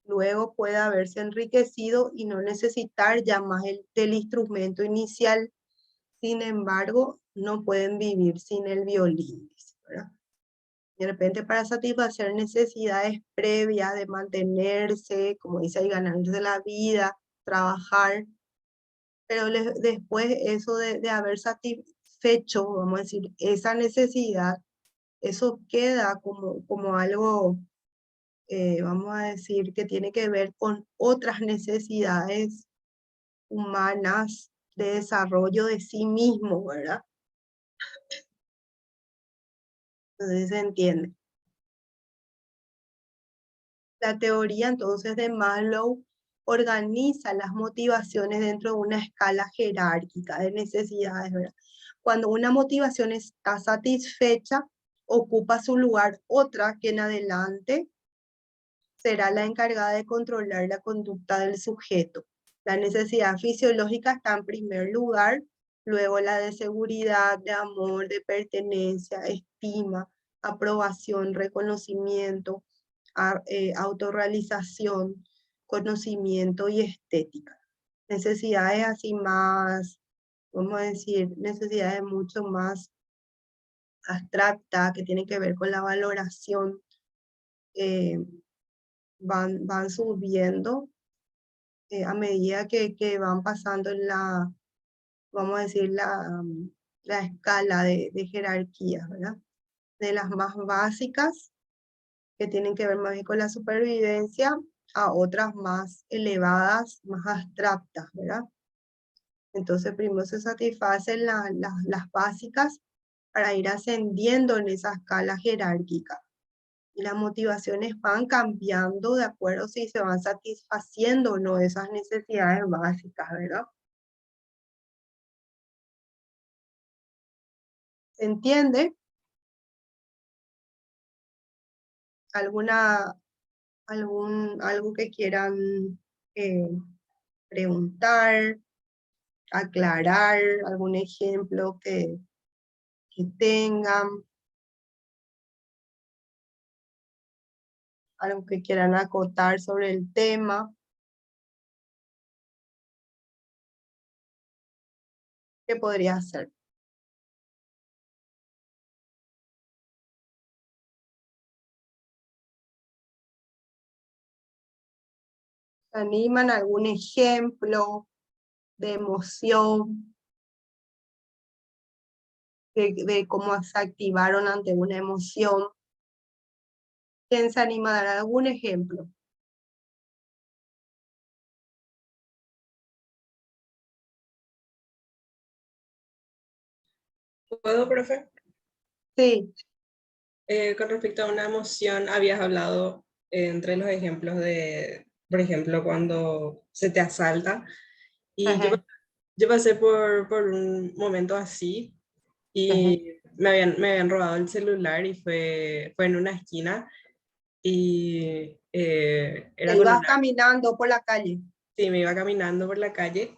luego puede haberse enriquecido y no necesitar ya más del instrumento inicial. Sin embargo, no pueden vivir sin el violín, ¿verdad? De repente para satisfacer necesidades previas de mantenerse, como dice ahí, ganarse la vida, trabajar, pero después eso de haber satisfecho, vamos a decir, esa necesidad, eso queda como algo, vamos a decir, que tiene que ver con otras necesidades humanas de desarrollo de sí mismo, ¿verdad? Entonces se entiende. La teoría entonces de Maslow organiza las motivaciones dentro de una escala jerárquica de necesidades, ¿verdad? Cuando una motivación está satisfecha, ocupa su lugar otra que en adelante será la encargada de controlar la conducta del sujeto. La necesidad fisiológica está en primer lugar, luego la de seguridad, de amor, de pertenencia, estima, aprobación, reconocimiento, autorrealización, conocimiento y estética. Necesidades así más, vamos a decir, necesidades mucho más abstractas que tienen que ver con la valoración, eh, van subiendo a medida que van pasando en vamos a decir, la escala de jerarquía, ¿verdad? De las más básicas, que tienen que ver más bien con la supervivencia, a otras más elevadas, más abstractas, ¿verdad? Entonces primero se satisfacen las básicas para ir ascendiendo en esa escala jerárquica. Y las motivaciones van cambiando de acuerdo si se van satisfaciendo o no esas necesidades básicas, ¿verdad? ¿Se entiende? ¿Algo que quieran eh, preguntar, aclarar, algún ejemplo que tengan, algo que quieran acotar sobre el tema? ¿Qué podría ser? ¿Se animan a algún ejemplo de emoción, de cómo se activaron ante una emoción? ¿Quién se anima a dar algún ejemplo? ¿Puedo, profe? Sí. Con respecto a una emoción, habías hablado entre los ejemplos de, por ejemplo, cuando se te asalta. Y Ajá, yo pasé por un momento así ajá. y me habían robado el celular y fue en una esquina y Te era con ibas una, caminando por la calle. sí, me iba caminando por la calle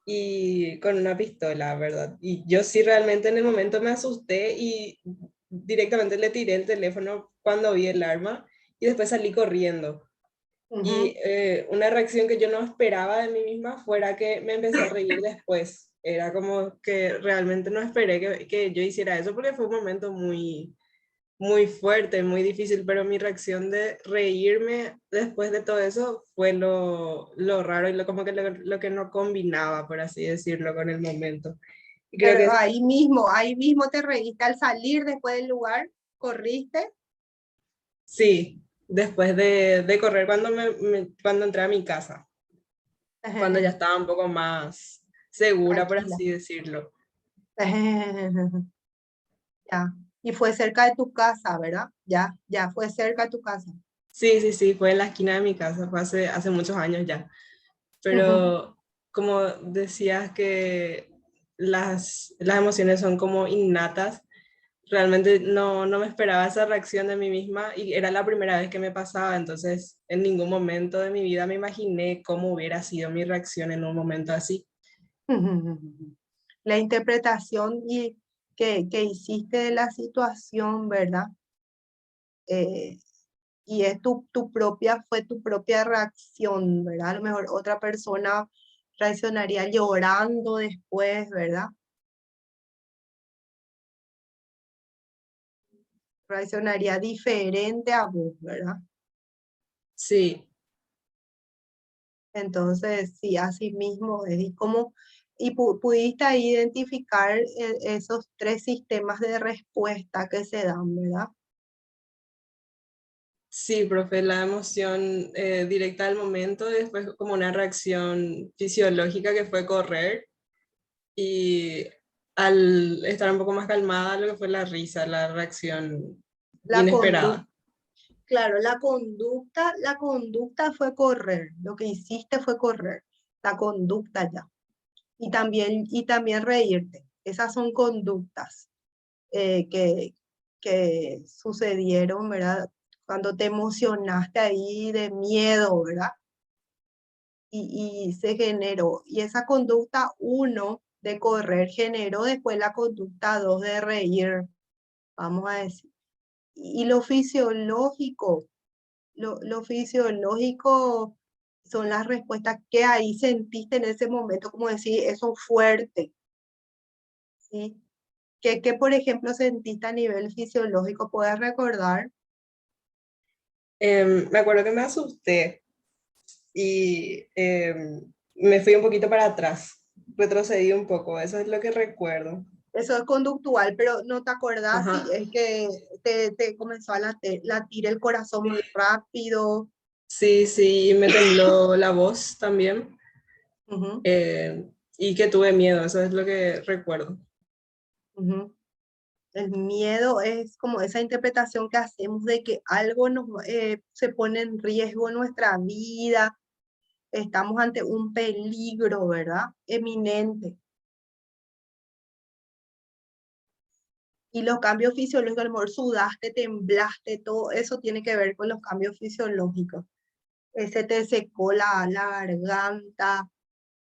y con una pistola, ¿verdad? Y yo sí realmente en el momento me asusté y directamente le tiré el teléfono cuando vi el arma y después salí corriendo. Y Ujú. una reacción que yo no esperaba de mí misma fuera que me empecé a reír después. Era como que realmente no esperé que yo hiciera eso porque fue un momento muy fuerte, muy difícil, pero mi reacción de reírme después de todo eso fue lo raro y como que lo que no combinaba, por así decirlo, con el momento. Y creo que Pero ahí mismo te reíste al salir después del lugar, corriste. sí, después de correr cuando, cuando entré a mi casa, cuando ya estaba un poco más segura, por Tranquila. así decirlo. Ya. Y fue cerca de tu casa, ¿verdad? Ya fue cerca de tu casa. Sí, sí, sí, fue en la esquina de mi casa, fue hace muchos años ya. Pero como decías que las emociones son como innatas, realmente no me esperaba esa reacción de mí misma y era la primera vez que me pasaba, entonces en ningún momento de mi vida me imaginé cómo hubiera sido mi reacción en un momento así. La interpretación que hiciste de la situación, ¿verdad? Eh, y es fue tu propia reacción, ¿verdad? A lo mejor otra persona reaccionaría llorando después, ¿verdad? Reaccionaría diferente a vos, ¿verdad? Sí, Entonces, sí, así mismo es. Y pudiste ahí identificar esos tres sistemas de respuesta que se dan, ¿verdad? sí, profe, la emoción directa al momento y después como una reacción fisiológica que fue correr y al estar un poco más calmada lo que fue la risa, la reacción La conducta, inesperada. claro, la conducta fue correr, lo que hiciste fue correr, la conducta ya. Y también reírte. Esas son conductas que sucedieron, ¿verdad? Cuando te emocionaste ahí de miedo, ¿verdad? Y se generó. Y esa conducta uno de correr generó después la conducta dos de reír, vamos a decir. Y lo fisiológico son las respuestas que ahí sentiste en ese momento, como decir, eso fuerte, ¿sí? ¿Qué, por ejemplo, sentiste a nivel fisiológico? ¿Puedes recordar? Me acuerdo que me asusté y me fui un poquito para atrás, retrocedí un poco, eso es lo que recuerdo. Eso es conductual, pero no te acordás si Ajá. es que te comenzó a latir el corazón más rápido. Sí, sí, y me tembló la voz también. Ujú. Eh, Y que tuve miedo, eso es lo que recuerdo. Ujú. El miedo es como esa interpretación que hacemos de que algo se pone en riesgo en nuestra vida, estamos ante un peligro, ¿verdad? Eminente. Y los cambios fisiológicos, a lo mejor sudaste, temblaste, todo eso tiene que ver con los cambios fisiológicos. Se te secó la garganta,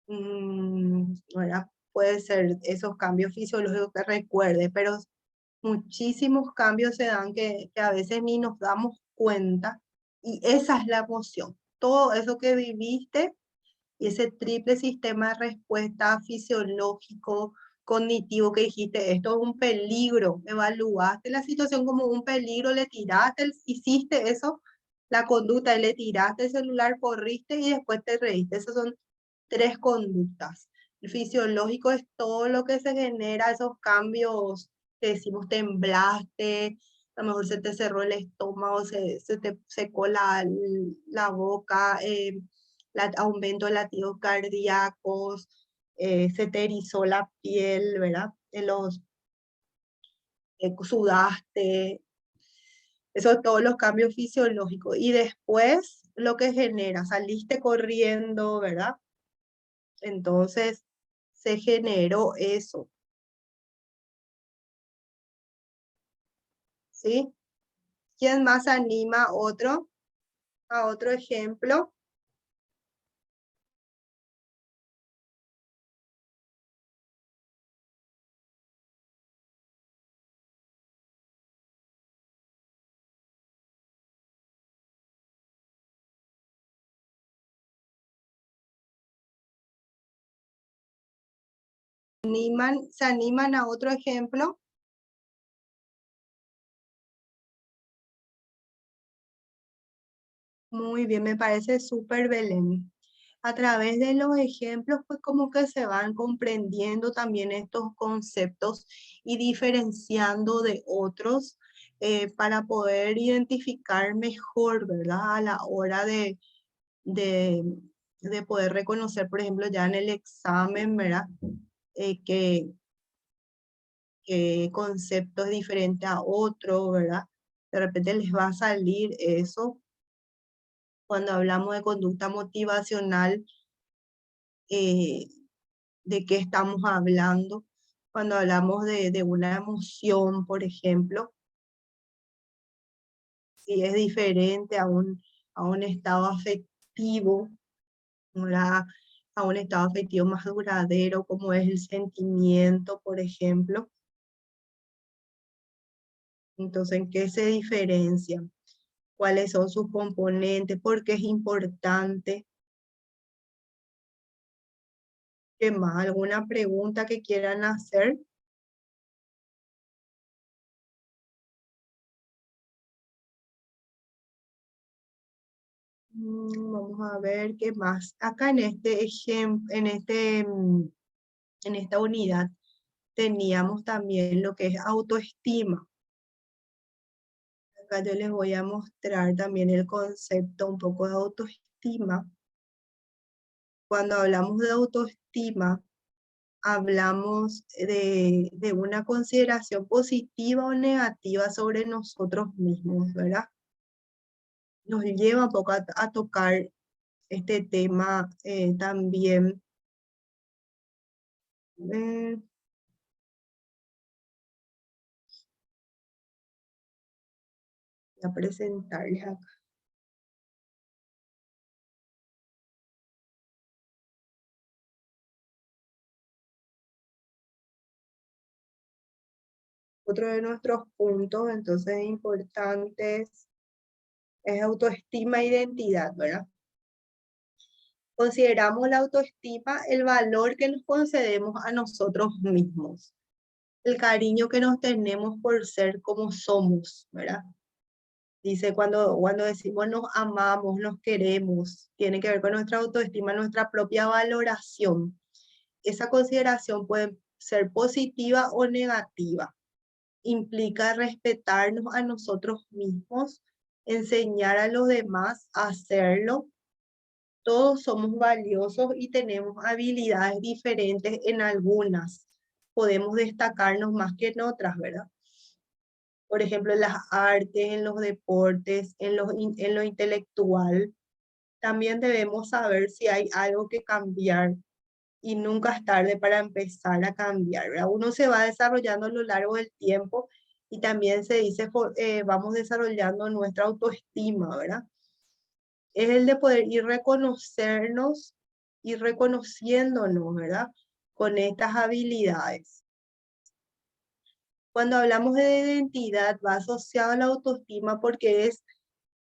¿verdad? Puede ser esos cambios fisiológicos que recuerde, pero muchísimos cambios se dan que a veces ni nos damos cuenta y esa es la emoción. Todo eso que viviste y ese triple sistema de respuesta fisiológico, cognitivo que dijiste, esto es un peligro, evaluaste la situación como un peligro, le tiraste, hiciste eso, la conducta, le tiraste el celular, corriste y después te reíste. Esas son tres conductas. El fisiológico es todo lo que se genera, esos cambios que decimos temblaste, a lo mejor se te cerró el estómago, se te secó la boca, aumento de latidos cardíacos, se te erizó la piel, ¿verdad? Sudaste, eso todos los cambios fisiológicos. Y después lo que genera, saliste corriendo, ¿verdad? Entonces se generó eso, ¿sí? ¿Quién más anima a otro ejemplo? ¿Se animan a otro ejemplo? Muy bien, me parece súper, Belén. A través de los ejemplos, pues como que se van comprendiendo también estos conceptos y diferenciando de otros para poder identificar mejor, ¿verdad? A la hora de, de poder reconocer, por ejemplo, ya en el examen, ¿verdad? Eh, que, que concepto es diferente a otro, ¿verdad? De repente les va a salir eso. Cuando hablamos de conducta motivacional, eh, ¿de qué estamos hablando? Cuando hablamos de una emoción, por ejemplo, si es diferente a un estado afectivo, ¿verdad? A un estado afectivo más duradero, como es el sentimiento, por ejemplo. Entonces, ¿en qué se diferencia? ¿Cuáles son sus componentes? ¿Por qué es importante? ¿Qué más? ¿Alguna pregunta que quieran hacer? Vamos a ver qué más. Acá en este ejemplo, en esta unidad, teníamos también lo que es autoestima. Acá yo les voy a mostrar también el concepto un poco de autoestima. Cuando hablamos de autoestima, hablamos de una consideración positiva o negativa sobre nosotros mismos, ¿verdad? Nos lleva un poco a tocar este tema también. Eh, Voy a presentarles acá. Otro de nuestros puntos, entonces, importantes es autoestima e identidad, ¿verdad? Consideramos la autoestima el valor que nos concedemos a nosotros mismos, el cariño que nos tenemos por ser como somos, ¿verdad? Dice cuando decimos nos amamos, nos queremos, tiene que ver con nuestra autoestima, nuestra propia valoración. Esa consideración puede ser positiva o negativa. Implica respetarnos a nosotros mismos, enseñar a los demás a hacerlo, todos somos valiosos y tenemos habilidades diferentes en algunas. Podemos destacarnos más que en otras, ¿verdad? Por ejemplo, en las artes, en los deportes, en lo intelectual. También debemos saber si hay algo que cambiar y nunca es tarde para empezar a cambiar, ¿verdad? Uno se va desarrollando a lo largo del tiempo y también se dice, vamos desarrollando nuestra autoestima, ¿verdad? Es el de poder ir reconocernos y reconociéndonos, ¿verdad? Con estas habilidades. Cuando hablamos de identidad va asociado a la autoestima porque es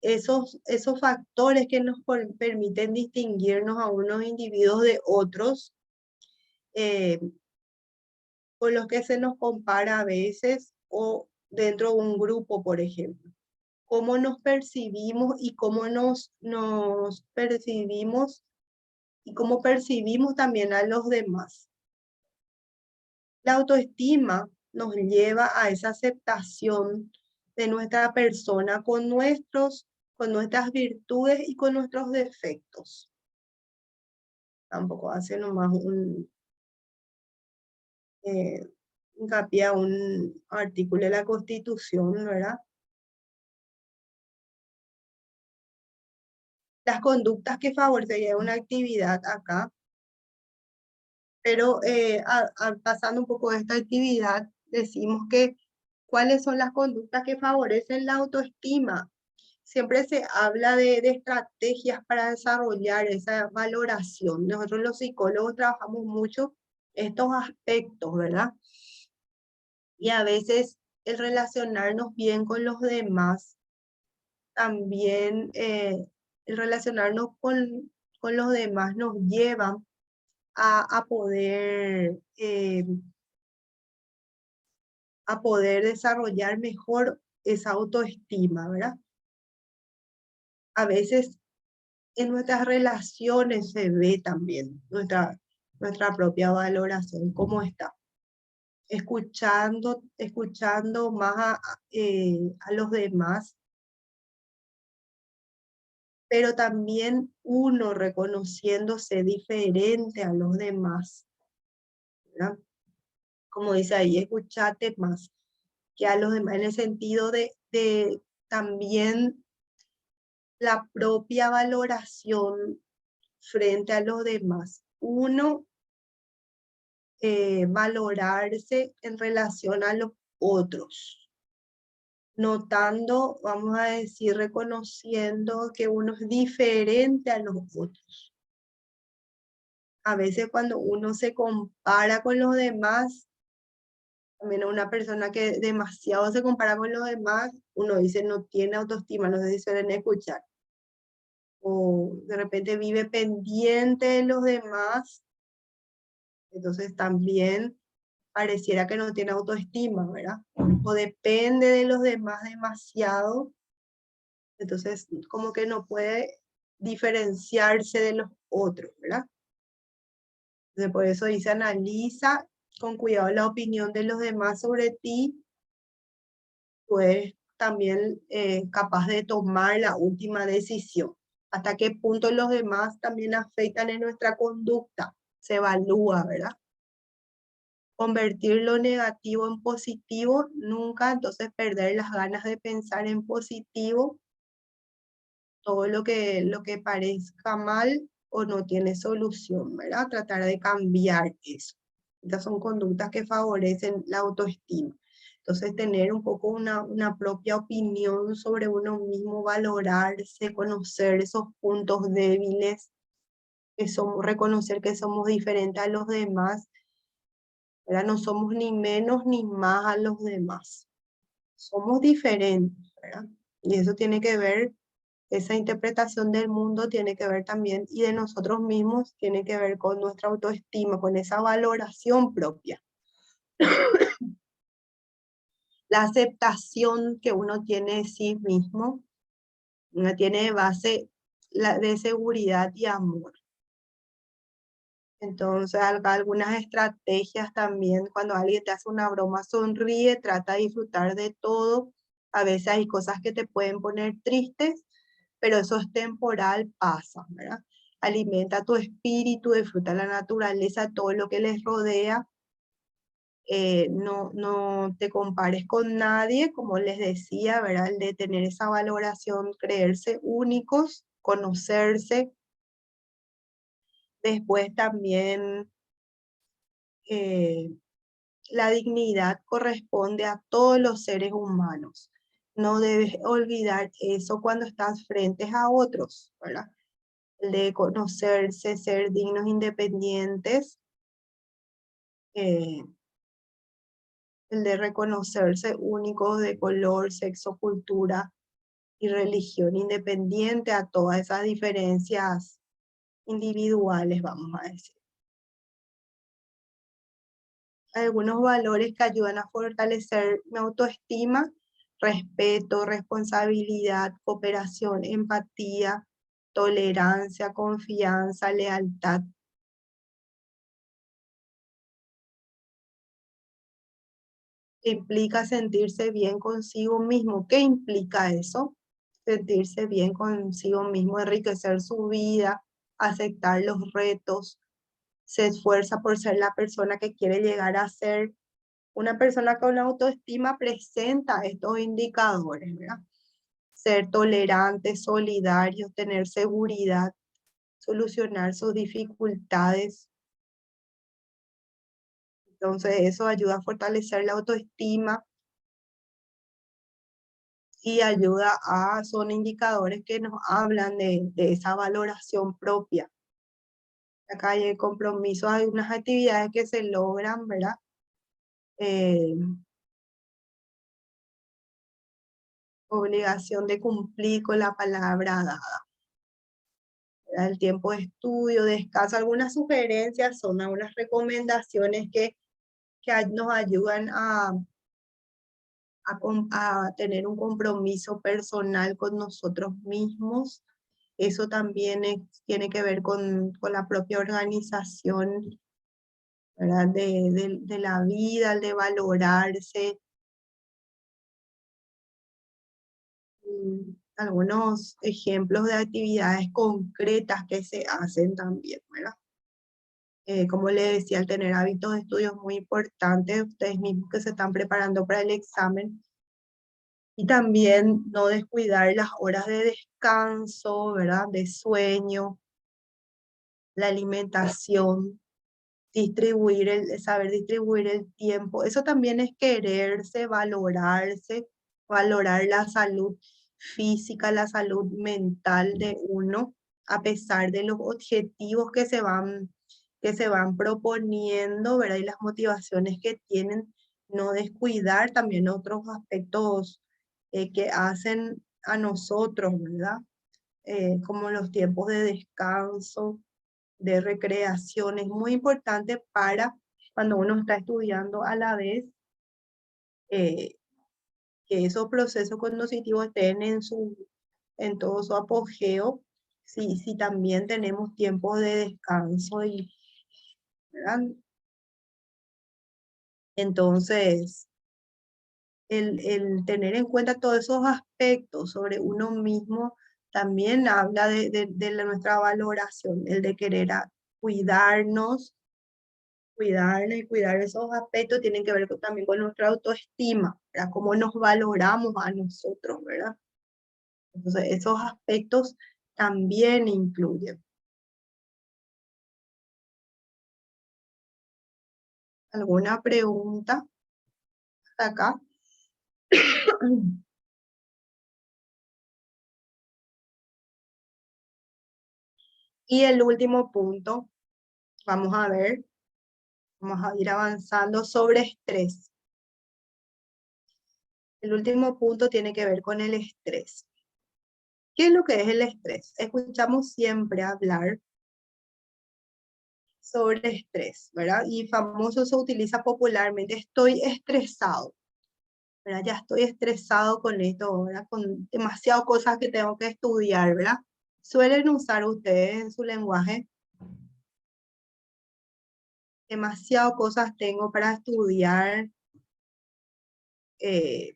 esos factores que nos permiten distinguirnos a unos individuos de otros, con los que se nos compara a veces o dentro de un grupo, por ejemplo. Cómo nos percibimos y cómo nos percibimos y cómo percibimos también a los demás. La autoestima nos lleva a esa aceptación de nuestra persona con nuestras virtudes y con nuestros defectos. Tampoco hace nomás hincapié a un artículo de la Constitución, ¿verdad? Las conductas que favorecerían una actividad acá, pero pasando un poco de esta actividad, decimos que ¿cuáles son las conductas que favorecen la autoestima? Siempre se habla de estrategias para desarrollar esa valoración. Nosotros los psicólogos trabajamos mucho estos aspectos, ¿verdad? Y a veces el relacionarnos bien con los demás, también el relacionarnos con los demás nos lleva a poder desarrollar mejor esa autoestima, ¿verdad? A veces en nuestras relaciones se ve también nuestra propia valoración, cómo está. Escuchando más a los demás, pero también uno reconociéndose diferente a los demás, ¿verdad? Como dice ahí, escuchate más que a los demás, en el sentido de también la propia valoración frente a los demás. Uno valorarse en relación a los otros, notando, vamos a decir, reconociendo que uno es diferente a los otros. A veces cuando uno se compara con los demás, también una persona que demasiado se compara con los demás, uno dice no tiene autoestima, no sé si suelen escuchar. O de repente vive pendiente de los demás, entonces también pareciera que no tiene autoestima, ¿verdad? O depende de los demás demasiado, entonces como que no puede diferenciarse de los otros, ¿verdad? Entonces, por eso dice, analiza con cuidado la opinión de los demás sobre ti, tú eres también capaz de tomar la última decisión. Hasta qué punto los demás también afectan en nuestra conducta, se evalúa, ¿verdad? Convertir lo negativo en positivo, nunca entonces perder las ganas de pensar en positivo, todo lo que parezca mal o no tiene solución, ¿verdad? Tratar de cambiar eso. Estas son conductas que favorecen la autoestima. Entonces, tener un poco una propia opinión sobre uno mismo, valorarse, conocer esos puntos débiles, reconocer que somos diferentes a los demás, ¿verdad? No somos ni menos ni más a los demás. Somos diferentes, ¿verdad? Y eso tiene que ver, esa interpretación del mundo tiene que ver también, y de nosotros mismos, tiene que ver con nuestra autoestima, con esa valoración propia. La aceptación que uno tiene de sí mismo, uno tiene de base de seguridad y amor. Entonces, algunas estrategias también, cuando alguien te hace una broma, sonríe, trata de disfrutar de todo. A veces hay cosas que te pueden poner tristes, pero eso es temporal, pasa, ¿verdad? alimenta tu espíritu, disfruta la naturaleza, todo lo que les rodea. No te compares con nadie, como les decía, ¿verdad? El de tener esa valoración, creerse únicos, conocerse. Después también la dignidad corresponde a todos los seres humanos. No debes olvidar eso cuando estás frente a otros, ¿verdad? El de conocerse, ser dignos, independientes, el de reconocerse únicos de color, sexo, cultura y religión, independiente a todas esas diferencias individuales, vamos a decir. Algunos valores que ayudan a fortalecer mi autoestima: respeto, responsabilidad, cooperación, empatía, tolerancia, confianza, lealtad. Implica sentirse bien consigo mismo. ¿Qué implica eso? Sentirse bien consigo mismo, enriquecer su vida, aceptar los retos, se esfuerza por ser la persona que quiere llegar a ser. Una persona con autoestima presenta estos indicadores, ¿verdad? Ser tolerante, solidario, tener seguridad, solucionar sus dificultades. Entonces eso ayuda a fortalecer la autoestima y son indicadores que nos hablan de esa valoración propia. Acá hay el compromiso, hay unas actividades que se logran, ¿verdad? Obligación de cumplir con la palabra dada. El tiempo de estudio, descanso, algunas sugerencias son algunas recomendaciones que nos ayudan a tener un compromiso personal con nosotros mismos. Eso también tiene que ver con la propia organización, ¿verdad? De la vida, el de valorarse. Algunos ejemplos de actividades concretas que se hacen también, ¿verdad? Como le decía, el tener hábitos de estudio es muy importante, ustedes mismos que se están preparando para el examen. Y también no descuidar las horas de descanso, ¿verdad? De sueño, la alimentación, saber distribuir el tiempo. Eso también es quererse, valorarse, valorar la salud física, la salud mental de uno, a pesar de los objetivos que se van proponiendo, ¿verdad? Y las motivaciones que tienen, no descuidar también otros aspectos que hacen a nosotros, ¿verdad? Como los tiempos de descanso, de recreación. Es muy importante para cuando uno está estudiando a la vez, eh, que esos procesos cognitivos estén en todo su apogeo, si también tenemos tiempos de descanso ¿verdad? Entonces, el tener en cuenta todos esos aspectos sobre uno mismo también habla de nuestra valoración, el de querer cuidarnos, y cuidar esos aspectos tienen que ver también con nuestra autoestima, ¿verdad? Cómo nos valoramos a nosotros, ¿verdad? Entonces, esos aspectos también incluyen. ¿Alguna pregunta hasta acá? Y el último punto, vamos a ver, vamos a ir avanzando sobre estrés. El último punto tiene que ver con el estrés. ¿Qué es lo que es el estrés? Escuchamos siempre hablar sobre estrés, ¿verdad? Y famoso se utiliza popularmente: estoy estresado, ¿verdad? Ya estoy estresado con esto, ¿verdad? Con demasiadas cosas que tengo que estudiar, ¿verdad? ¿Suelen usar ustedes en su lenguaje? Demasiadas cosas tengo para estudiar. ¿Qué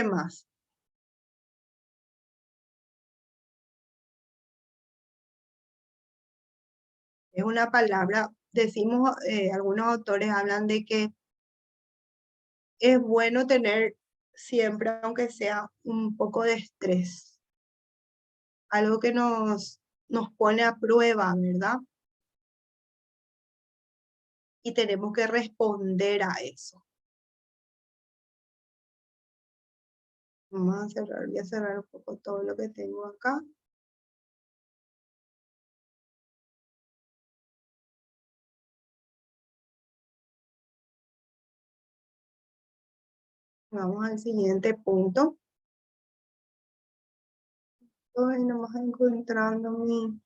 más? Es una palabra, decimos, algunos autores hablan de que es bueno tener siempre, aunque sea un poco de estrés, algo que nos pone a prueba, ¿verdad? Y tenemos que responder a eso. Vamos a cerrar, voy a cerrar un poco todo lo que tengo acá. Vamos al siguiente punto. Ay, no vas encontrando mi...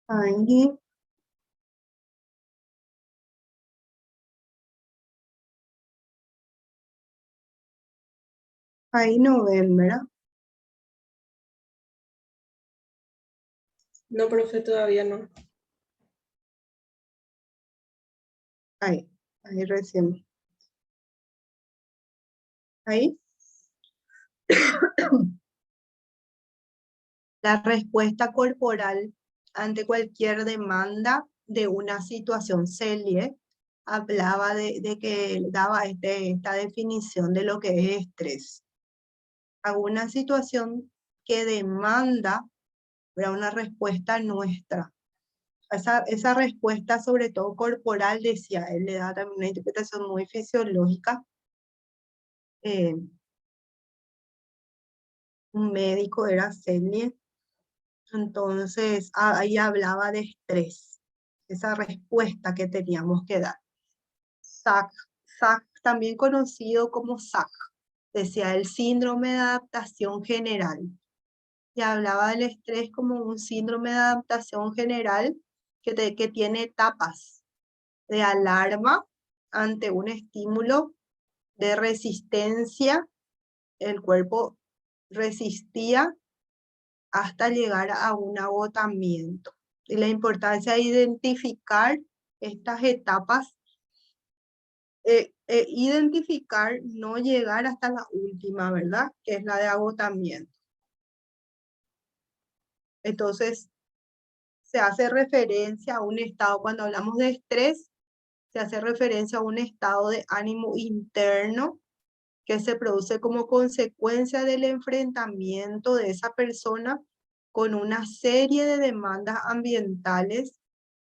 Ahí, ahí no ven, ¿verdad? No, profe, todavía no. Ahí recién. Ahí. La respuesta corporal ante cualquier demanda de una situación Selye hablaba de que daba esta definición de lo que es estrés. Alguna situación que demanda, ¿verdad?, una respuesta nuestra. Esa respuesta, sobre todo corporal, decía él, le da también una interpretación muy fisiológica. Un médico era Selye, entonces ahí hablaba de estrés, esa respuesta que teníamos que dar. SAC, también conocido como SAC, decía el síndrome de adaptación general. Y hablaba del estrés como un síndrome de adaptación general que tiene etapas de alarma ante un estímulo, de resistencia, el cuerpo resistía hasta llegar a un agotamiento. Y la importancia de identificar estas etapas, identificar, no llegar hasta la última, ¿verdad? Que es la de agotamiento. Entonces, se hace referencia a un estado, cuando hablamos de estrés, se hace referencia a un estado de ánimo interno que se produce como consecuencia del enfrentamiento de esa persona con una serie de demandas ambientales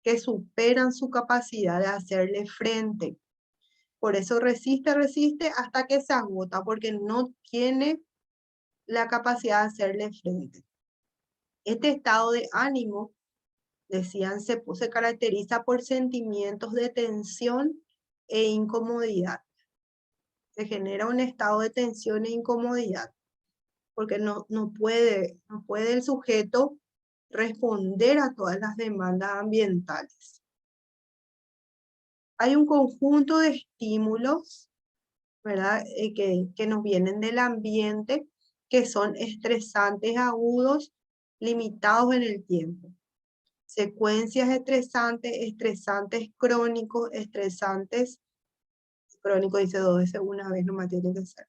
que superan su capacidad de hacerle frente. Por eso resiste hasta que se agota, porque no tiene la capacidad de hacerle frente. Este estado de ánimo, decían, se caracteriza por sentimientos de tensión e incomodidad. Se genera un estado de tensión e incomodidad, porque no puede el sujeto responder a todas las demandas ambientales. Hay un conjunto de estímulos, ¿verdad?, que nos vienen del ambiente, que son estresantes agudos, limitados en el tiempo. Secuencias estresantes crónicos, crónico dice 2 veces una vez, nomás tiene que ser.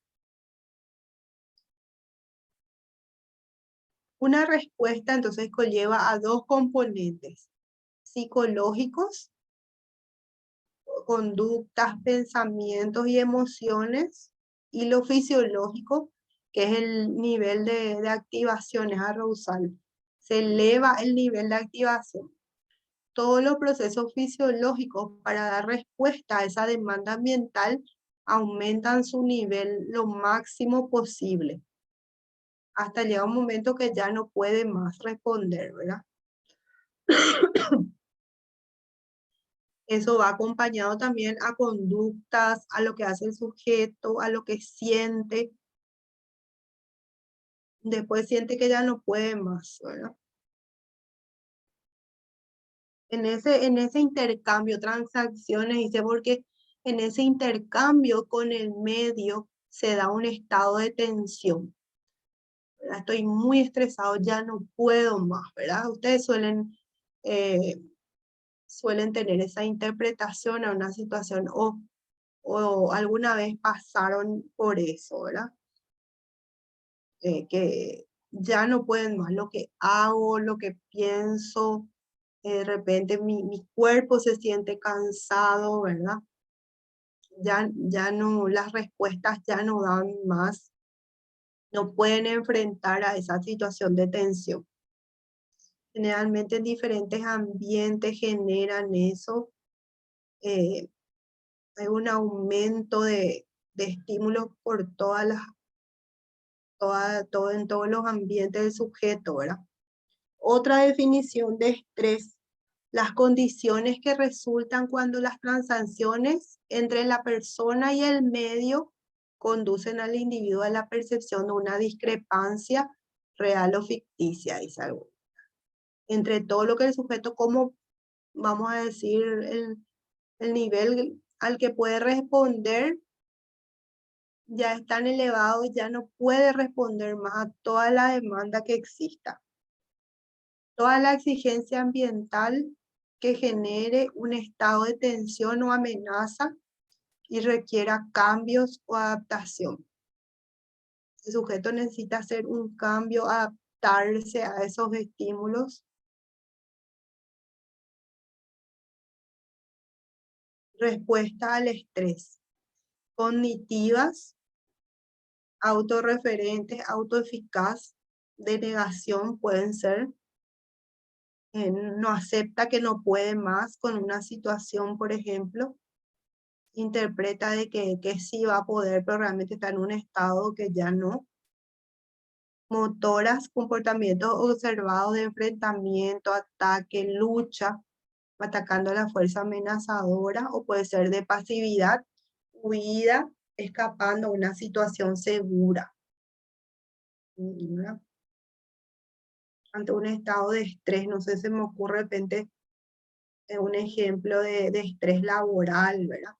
Una respuesta entonces conlleva a dos componentes psicológicos, conductas, pensamientos y emociones, y lo fisiológico, que es el nivel de activación, es arousal. Se eleva el nivel de activación. Todos los procesos fisiológicos para dar respuesta a esa demanda ambiental aumentan su nivel lo máximo posible, hasta llega un momento que ya no puede más responder, ¿verdad? Eso va acompañado también a conductas, a lo que hace el sujeto, a lo que siente. Después siente que ya no puede más, ¿verdad? En ese intercambio, transacciones, dice, porque en ese intercambio con el medio se da un estado de tensión, ¿verdad? Estoy muy estresado, ya no puedo más, ¿verdad? Ustedes suelen suelen tener esa interpretación a una situación o alguna vez pasaron por eso, ¿verdad? Que ya no pueden más lo que hago, lo que pienso, de repente mi cuerpo se siente cansado, ¿verdad? Ya no, las respuestas ya no dan más, no pueden enfrentar a esa situación de tensión. Generalmente en diferentes ambientes generan eso, hay un aumento de estímulos por en todos los ambientes del sujeto, ¿verdad? Otra definición de estrés: las condiciones que resultan cuando las transacciones entre la persona y el medio conducen al individuo a la percepción de una discrepancia real o ficticia, dice algo. Entre todo lo que el sujeto, como vamos a decir, el nivel al que puede responder ya es tan elevado, ya no puede responder más a toda la demanda que exista. Toda la exigencia ambiental que genere un estado de tensión o amenaza y requiera cambios o adaptación. El sujeto necesita hacer un cambio, adaptarse a esos estímulos. Respuesta al estrés: cognitivas, autorreferentes, autoeficaz, de negación pueden ser. No acepta que no puede más con una situación, por ejemplo. Interpreta de que sí va a poder, pero realmente está en un estado que ya no. Motoras, comportamientos observados de enfrentamiento, ataque, lucha, atacando a la fuerza amenazadora, o puede ser de pasividad, huida, escapando a una situación segura. ¿Verdad? Ante un estado de estrés, no sé, se me ocurre de repente un ejemplo de estrés laboral, ¿verdad?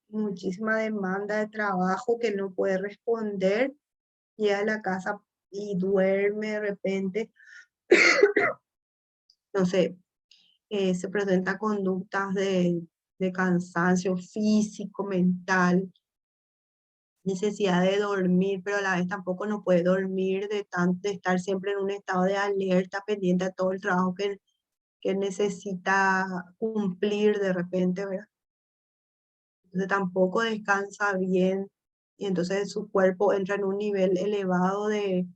Muchísima demanda de trabajo que no puede responder, llega a la casa y duerme de repente, no sé, se presenta conductas de cansancio físico, mental, necesidad de dormir, pero a la vez tampoco no puede dormir de estar siempre en un estado de alerta, pendiente a todo el trabajo que necesita cumplir de repente, ¿verdad? Entonces tampoco descansa bien y entonces su cuerpo entra en un nivel elevado de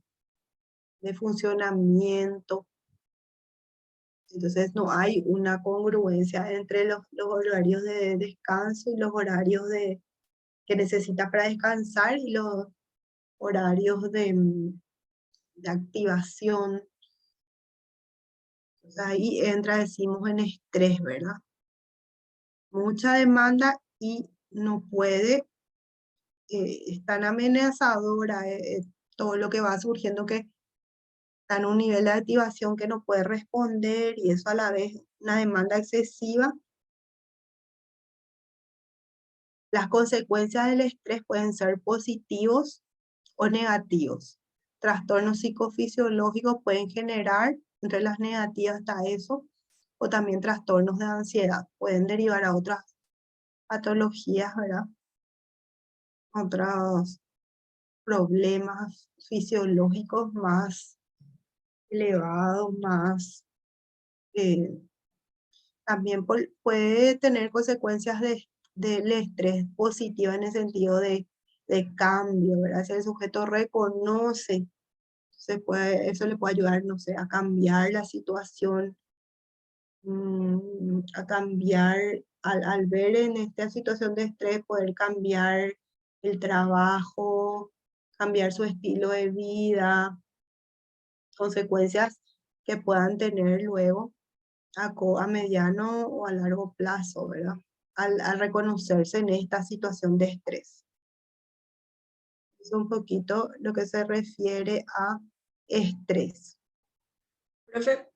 funcionamiento. Entonces no hay una congruencia entre los horarios de descanso y los horarios que necesita para descansar y los horarios de activación. Entonces ahí entra, decimos, en estrés, ¿verdad? Mucha demanda y no puede, es tan amenazadora todo lo que va surgiendo que está en un nivel de activación que no puede responder, y eso a la vez una demanda excesiva. Las consecuencias del estrés pueden ser positivos o negativos. Trastornos psicofisiológicos pueden generar, entre las negativas está eso, o también trastornos de ansiedad. Pueden derivar a otras patologías, ¿verdad? Otros problemas fisiológicos más elevados, más... también puede tener consecuencias del estrés positivo en el sentido de cambio, ¿verdad? Si el sujeto reconoce, eso le puede ayudar, no sé, a cambiar la situación, a cambiar, al ver en esta situación de estrés, poder cambiar el trabajo, cambiar su estilo de vida, consecuencias que puedan tener luego a mediano o a largo plazo, ¿verdad? Al reconocerse en esta situación de estrés. Es un poquito lo que se refiere a estrés. Profe,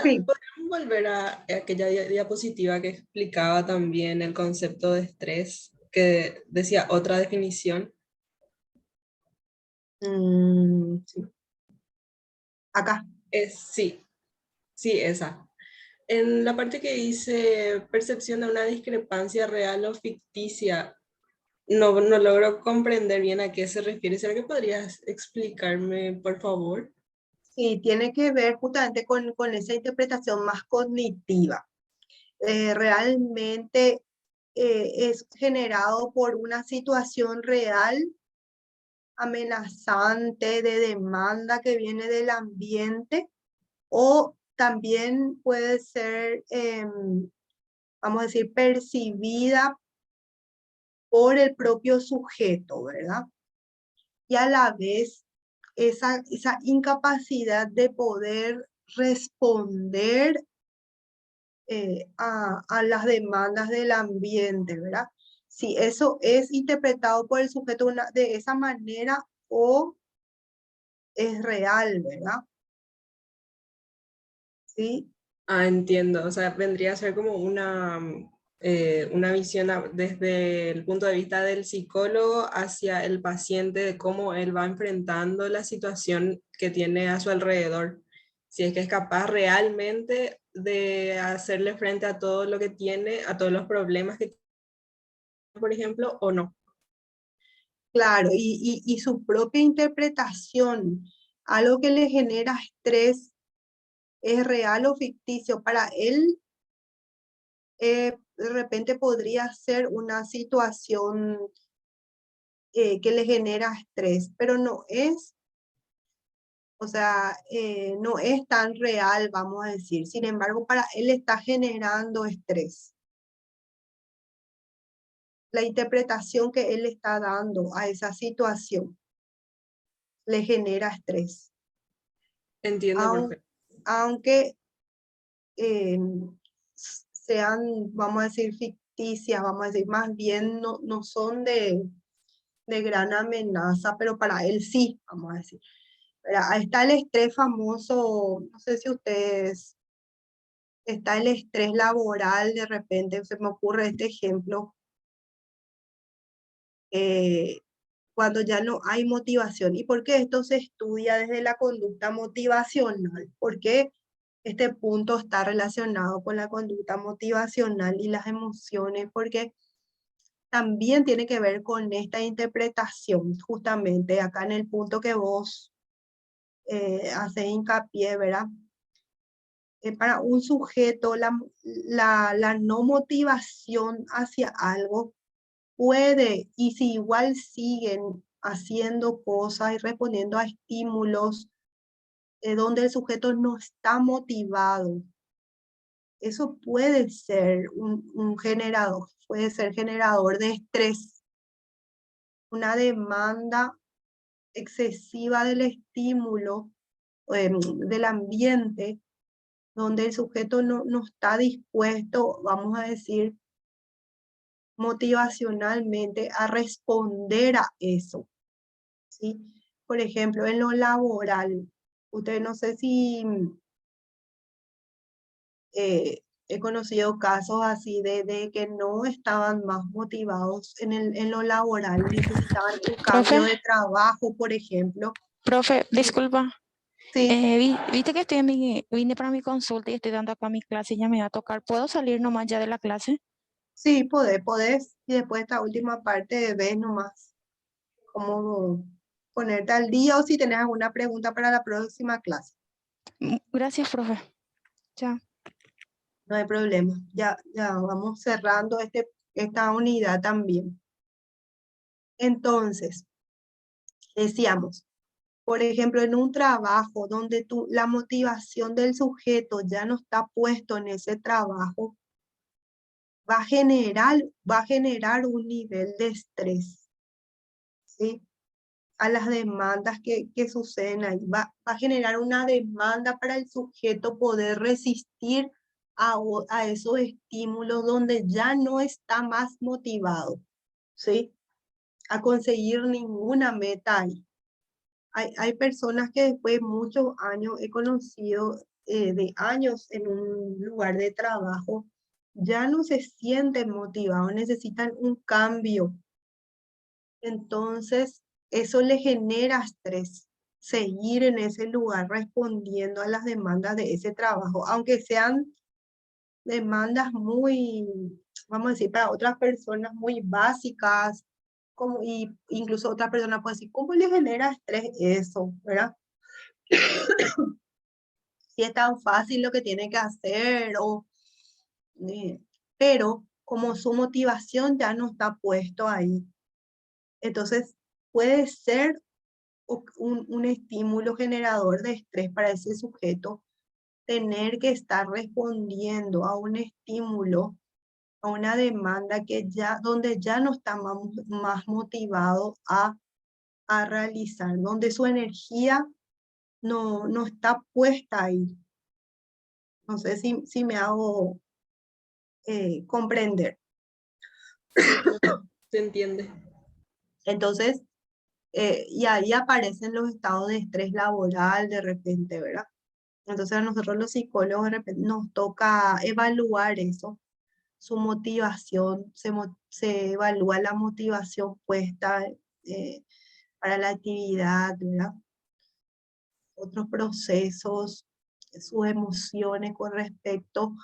Sí. ¿podríamos volver a aquella diapositiva que explicaba también el concepto de estrés, que decía otra definición? Sí. Acá. Sí, Sí, esa. En la parte que dice percepción de una discrepancia real o ficticia, no logro comprender bien a qué se refiere. ¿Será que podrías explicarme, por favor? Sí, tiene que ver justamente con esa interpretación más cognitiva. Realmente es generado por una situación real, amenazante, de demanda que viene del ambiente, o también puede ser, vamos a decir, percibida por el propio sujeto, ¿verdad? Y a la vez esa incapacidad de poder responder a las demandas del ambiente, ¿verdad? Si eso es interpretado por el sujeto de esa manera o es real, ¿verdad? ¿Sí? Ah, entiendo. O sea, vendría a ser como una visión desde el punto de vista del psicólogo hacia el paciente, de cómo él va enfrentando la situación que tiene a su alrededor. Si es que es capaz realmente de hacerle frente a todo lo que tiene, a todos los problemas que tiene, por ejemplo, o no. Claro, y su propia interpretación, algo que le genera estrés, es real o ficticio. Para él, de repente podría ser una situación que le genera estrés, pero no es, o sea, no es tan real, vamos a decir. Sin embargo, para él está generando estrés. La interpretación que él está dando a esa situación le genera estrés. Entiendo, Aun- perfecto. Aunque eh, sean, vamos a decir, ficticias, vamos a decir, más bien no son de gran amenaza, pero para él sí, vamos a decir. Ahí está el estrés famoso, no sé si ustedes, está el estrés laboral, de repente se me ocurre este ejemplo, eh, cuando ya no hay motivación. ¿Y por qué esto se estudia desde la conducta motivacional? ¿Por qué este punto está relacionado con la conducta motivacional y las emociones? Porque también tiene que ver con esta interpretación, justamente acá en el punto que vos haces hincapié, ¿verdad? Para un sujeto, la no motivación hacia algo puede, y si igual siguen haciendo cosas y respondiendo a estímulos donde el sujeto no está motivado, eso puede ser un generador, puede ser generador de estrés, una demanda excesiva del estímulo del ambiente, donde el sujeto no está dispuesto, vamos a decir, motivacionalmente a responder a eso, ¿sí? Por ejemplo, en lo laboral, usted no sé si he conocido casos así de que no estaban más motivados en lo laboral, necesitaban un Profe, cambio de trabajo, por ejemplo. profe, Sí, disculpa. sí, Viste que estoy vine para mi consulta y estoy dando acá mi clase y ya me va a tocar. ¿Puedo salir nomás ya de la clase? sí, podés, y después esta última parte ves nomás cómo ponerte al día o si tenés alguna pregunta para la próxima clase. Gracias, profe. Chao. No hay problema. Ya vamos cerrando esta unidad también. Entonces, decíamos, por ejemplo, en un trabajo donde la motivación del sujeto ya no está puesto en ese trabajo, va a generar un nivel de estrés, ¿sí? A las demandas que suceden ahí. Va a generar una demanda para el sujeto poder resistir a esos estímulos donde ya no está más motivado, ¿sí? A conseguir ninguna meta ahí. Hay personas que después de muchos años he conocido, de años en un lugar de trabajo, ya no se sienten motivados, necesitan un cambio. Entonces, eso le genera estrés. seguir en ese lugar respondiendo a las demandas de ese trabajo, aunque sean demandas muy, vamos a decir, para otras personas muy básicas, como, y incluso otra persona puede decir, ¿cómo le genera estrés eso? ¿Verdad? Si es tan fácil lo que tiene que hacer, eh, pero como su motivación ya no está puesto ahí, entonces puede ser un estímulo generador de estrés para ese sujeto, tener que estar respondiendo a un estímulo, a una demanda que ya, donde ya no está más motivado a realizar, donde su energía no está puesta ahí. No sé si me hago comprender. Sí, no, se entiende. Entonces, y ahí aparecen los estados de estrés laboral de repente, ¿verdad? Entonces a nosotros los psicólogos de repente nos toca evaluar eso, su motivación, se evalúa la motivación puesta eh, para la actividad, ¿verdad? Otros procesos, sus emociones con respecto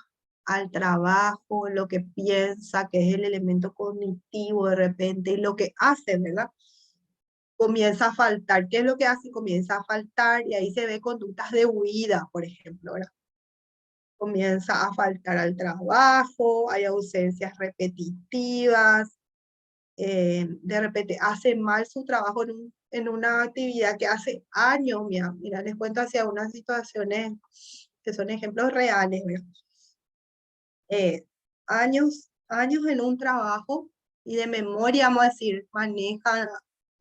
al trabajo, lo que piensa, que es el elemento cognitivo de repente, y lo que hace, ¿verdad? Comienza a faltar. ¿Qué es lo que hace? Comienza a faltar y ahí se ve conductas de huida, por ejemplo, ¿verdad? Comienza a faltar al trabajo, hay ausencias repetitivas, de repente hace mal su trabajo en una actividad que hace años, mira, les cuento hacia unas situaciones que son ejemplos reales, ¿verdad? Años en un trabajo y de memoria, vamos a decir, maneja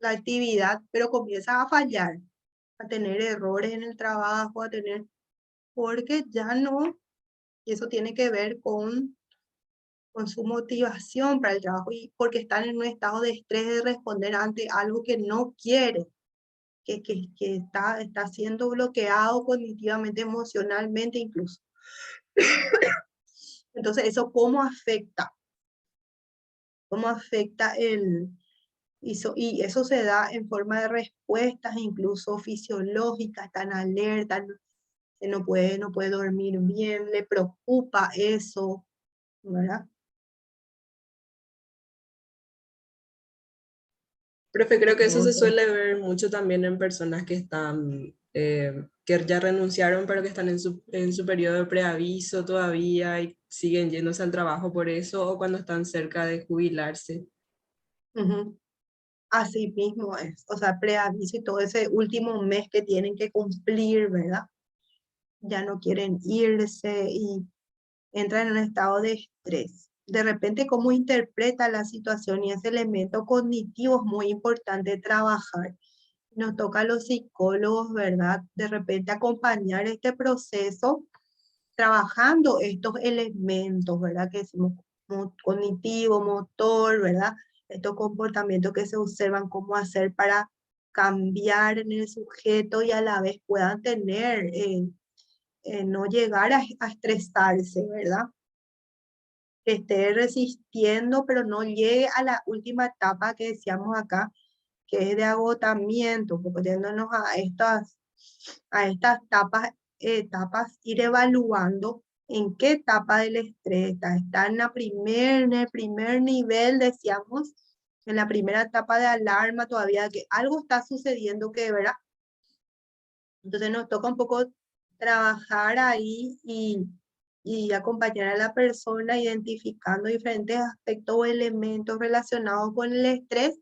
la actividad, pero comienza a fallar, a tener errores en el trabajo, porque ya no, y eso tiene que ver con su motivación para el trabajo y porque están en un estado de estrés de responder ante algo que no quiere, que está siendo bloqueado cognitivamente, emocionalmente incluso. Entonces, ¿eso cómo afecta? ¿Cómo afecta y eso se da en forma de respuestas incluso fisiológicas, están alerta, no puede dormir bien, le preocupa eso, ¿verdad? Profe, creo que eso se Entonces, suele ver mucho también en personas que están, que ya renunciaron, pero que están en su periodo de preaviso todavía y siguen yéndose al trabajo por eso, o cuando están cerca de jubilarse. ujú, así mismo es, o sea, preaviso y todo ese último mes que tienen que cumplir, ¿verdad? Ya no quieren irse y entran en un estado de estrés. De repente, cómo interpreta la situación y ese elemento cognitivo es muy importante trabajar. Nos toca a los psicólogos, ¿verdad? De repente acompañar este proceso trabajando estos elementos, ¿verdad? Que decimos cognitivo, motor, ¿verdad? Estos comportamientos que se observan, cómo hacer para cambiar en el sujeto y a la vez puedan tener, no llegar a estresarse, ¿verdad? Que esté resistiendo, pero no llegue a la última etapa que decíamos acá, que es de agotamiento, poniéndonos a estas etapas, ir evaluando en qué etapa del estrés está en el primer nivel, decíamos, en la primera etapa de alarma todavía, que algo está sucediendo que, ¿verdad? Entonces nos toca un poco trabajar ahí y acompañar a la persona identificando diferentes aspectos o elementos relacionados con el estrés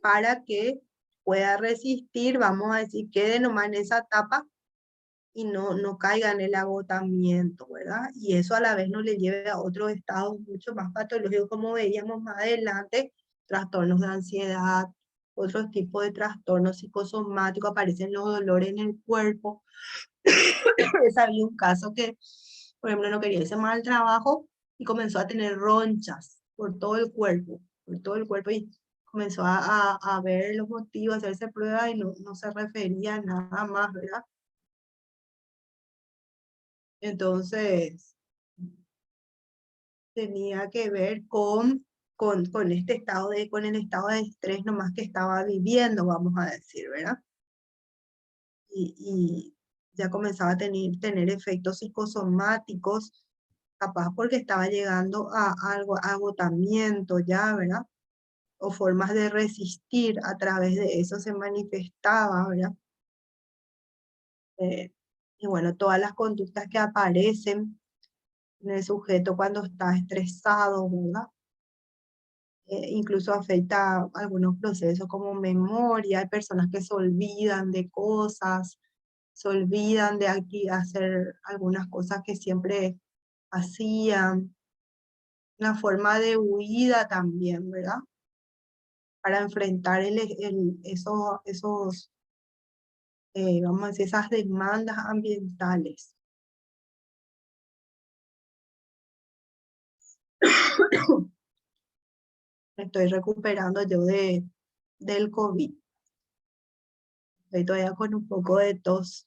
para que pueda resistir, vamos a decir, quede nomás en esa etapa y no caiga en el agotamiento, ¿verdad? Y eso a la vez no le lleve a otros estados mucho más patológicos, como veíamos más adelante, trastornos de ansiedad, otros tipos de trastornos psicosomáticos, aparecen los dolores en el cuerpo. Había un caso que, por ejemplo, no quería irse más al trabajo y comenzó a tener ronchas por todo el cuerpo y comenzó a ver los motivos, a hacerse pruebas y no se refería a nada más, ¿verdad? Entonces, tenía que ver con este con el estado de estrés nomás que estaba viviendo, vamos a decir, ¿verdad? y ya comenzaba a tener efectos psicosomáticos, capaz porque estaba llegando a algo, agotamiento ya, ¿verdad? O formas de resistir a través de eso se manifestaba, ¿verdad? Y bueno, todas las conductas que aparecen en el sujeto cuando está estresado, ¿verdad? Incluso afecta algunos procesos como memoria, hay personas que se olvidan de cosas, se olvidan de aquí hacer algunas cosas que siempre hacían, una forma de huida también, ¿verdad? Para enfrentar esos vamos a decir, esas demandas ambientales. Me estoy recuperando yo del COVID. Estoy todavía con un poco de tos.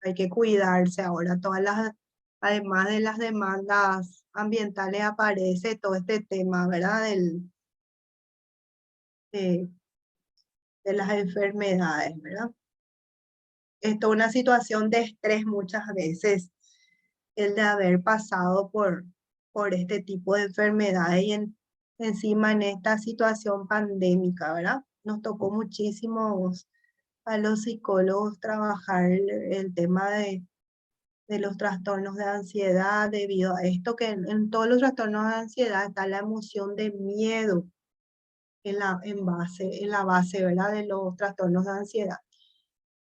Hay que cuidarse ahora. Además de las demandas ambientales, aparece todo este tema, ¿verdad? De, de las enfermedades, ¿verdad? Esto es una situación de estrés muchas veces, el de haber pasado por este tipo de enfermedades y encima en esta situación pandémica, ¿verdad? Nos tocó muchísimo a los psicólogos trabajar el tema de los trastornos de ansiedad debido a esto, que en todos los trastornos de ansiedad está la emoción de miedo en la base, ¿verdad? De los trastornos de ansiedad.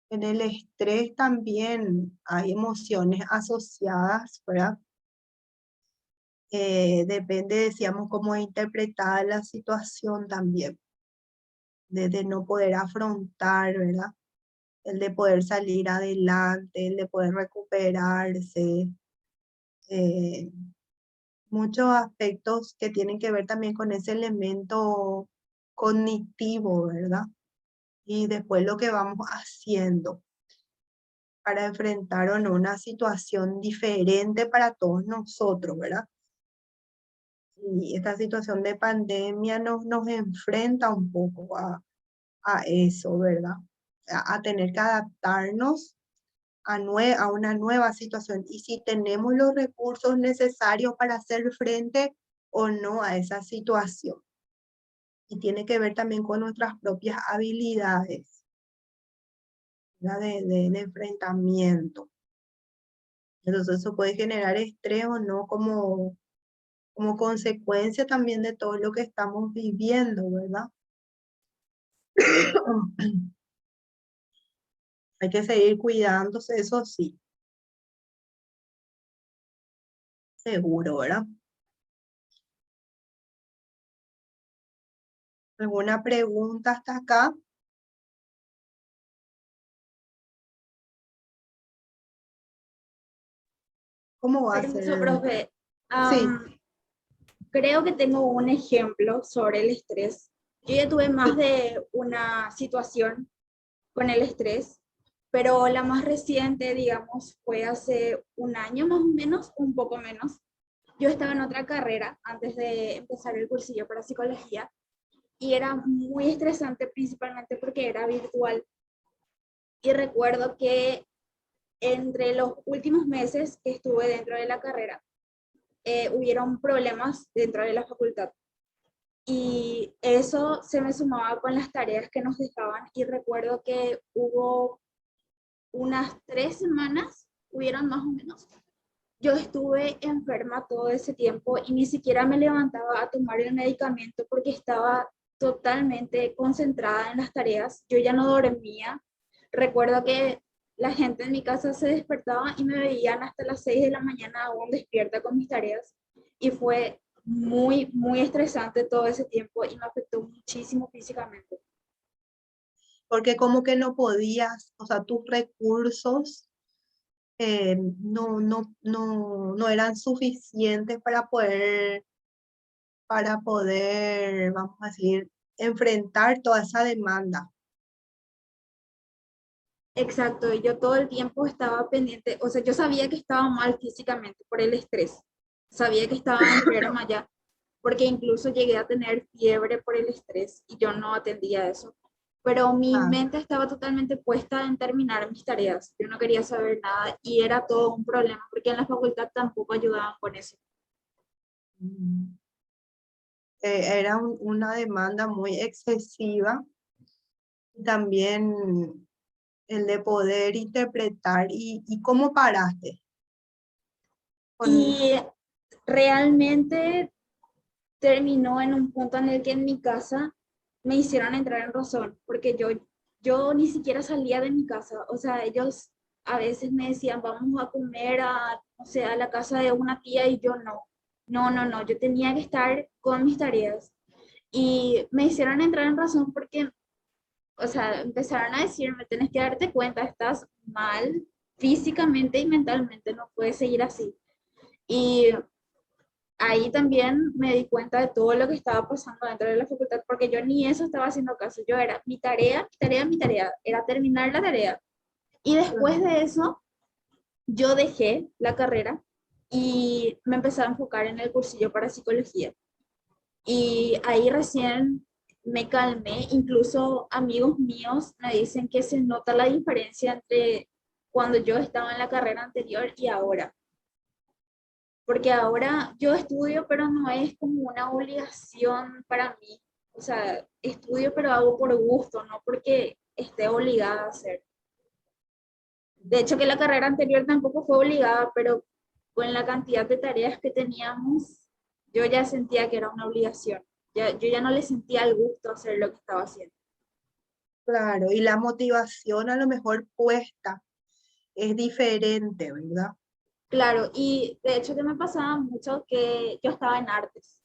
En el estrés también hay emociones asociadas, ¿verdad? Depende, decíamos, cómo es interpretada la situación también, de no poder afrontar, ¿verdad? El de poder salir adelante, el de poder recuperarse, eh, muchos aspectos que tienen que ver también con ese elemento cognitivo, ¿verdad? Y después lo que vamos haciendo para enfrentar o no una situación diferente para todos nosotros, ¿verdad? Y esta situación de pandemia nos enfrenta un poco a eso, ¿verdad? A tener que adaptarnos a una nueva situación y si tenemos los recursos necesarios para hacer frente o no a esa situación. Y tiene que ver también con nuestras propias habilidades, ¿verdad? De enfrentamiento. Entonces eso puede generar estrés o no como consecuencia también de todo lo que estamos viviendo, ¿verdad? Hay que seguir cuidándose, eso sí, seguro, ¿verdad? ¿Alguna pregunta hasta acá? ¿Cómo va a Permiso, ser? profe. Sí, Creo que tengo un ejemplo sobre el estrés. Yo ya tuve más de una situación con el estrés, pero la más reciente, digamos, fue hace un año más o menos, un poco menos. Yo estaba en otra carrera antes de empezar el cursillo para psicología y era muy estresante principalmente porque era virtual. Y recuerdo que entre los últimos meses que estuve dentro de la carrera, hubieron problemas dentro de la facultad. Y eso se me sumaba con las tareas que nos dejaban y recuerdo que hubo unas 3 semanas, hubieron más o menos. Yo estuve enferma todo ese tiempo y ni siquiera me levantaba a tomar el medicamento porque estaba totalmente concentrada en las tareas. Yo ya no dormía. Recuerdo que la gente en mi casa se despertaba y me veían hasta las 6 de la mañana aún despierta con mis tareas. Y fue muy, muy estresante todo ese tiempo y me afectó muchísimo físicamente. porque como que no podías, o sea, tus recursos no eran suficientes para poder, vamos a decir, enfrentar toda esa demanda. Exacto, y yo todo el tiempo estaba pendiente, o sea, yo sabía que estaba mal físicamente por el estrés, sabía que estaba enferma ya, porque incluso llegué a tener fiebre por el estrés y yo no atendía eso. pero mi Ah, mente estaba totalmente puesta en terminar mis tareas. Yo no quería saber nada y era todo un problema porque en la facultad tampoco ayudaban con eso. mm, era una demanda muy excesiva. Y también el de poder interpretar y cómo paraste con, Y realmente terminó en un punto en el que en mi casa me hicieron entrar en razón, porque yo ni siquiera salía de mi casa. O sea, ellos a veces me decían, vamos a comer a, no sé, a la casa de una tía y yo no. No, no, no, yo tenía que estar con mis tareas. Y me hicieron entrar en razón porque, o sea, empezaron a decirme, tenés que darte cuenta, estás mal físicamente y mentalmente, no puedes seguir así. Y ahí también me di cuenta de todo lo que estaba pasando dentro de la facultad, porque yo ni eso estaba haciendo caso. Yo era mi tarea, mi tarea, mi tarea, era terminar la tarea. Y después de eso, yo dejé la carrera y me empecé a enfocar en el cursillo para psicología. Y ahí recién me calmé, incluso amigos míos me dicen que se nota la diferencia entre cuando yo estaba en la carrera anterior y ahora. Porque ahora yo estudio, pero no es como una obligación para mí. O sea, estudio, pero hago por gusto, no porque esté obligada a hacer. De hecho, que la carrera anterior tampoco fue obligada, pero con la cantidad de tareas que teníamos, yo ya sentía que era una obligación. Yo ya no le sentía el gusto hacer lo que estaba haciendo. claro, y la motivación a lo mejor puesta es diferente, ¿verdad? Claro, y de hecho que me pasaba mucho que yo estaba en artes.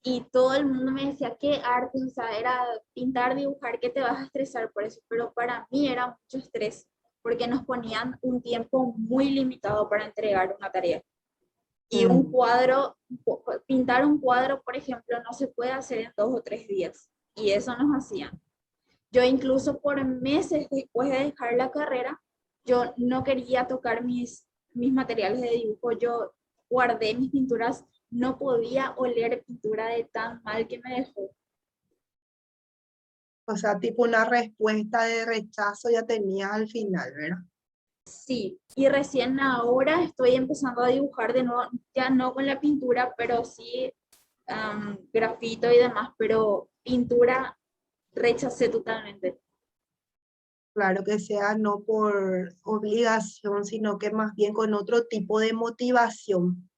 Y todo el mundo me decía, ¿qué arte? O sea, era pintar, dibujar, que te vas a estresar por eso, pero para mí era mucho estrés, porque nos ponían un tiempo muy limitado para entregar una tarea. Y un Mm, cuadro, pintar un cuadro, por ejemplo, no se puede hacer en 2 o 3 días, y eso nos hacían. Yo incluso por meses después de dejar la carrera, yo no quería tocar mis materiales de dibujo, yo guardé mis pinturas, no podía oler pintura de tan mal que me dejó. o sea, tipo una respuesta de rechazo ya tenías al final, ¿verdad? Sí, y recién ahora estoy empezando a dibujar de nuevo, ya no con la pintura, pero sí grafito y demás, pero pintura rechacé totalmente. Claro que sea no por obligación, sino que más bien con otro tipo de motivación,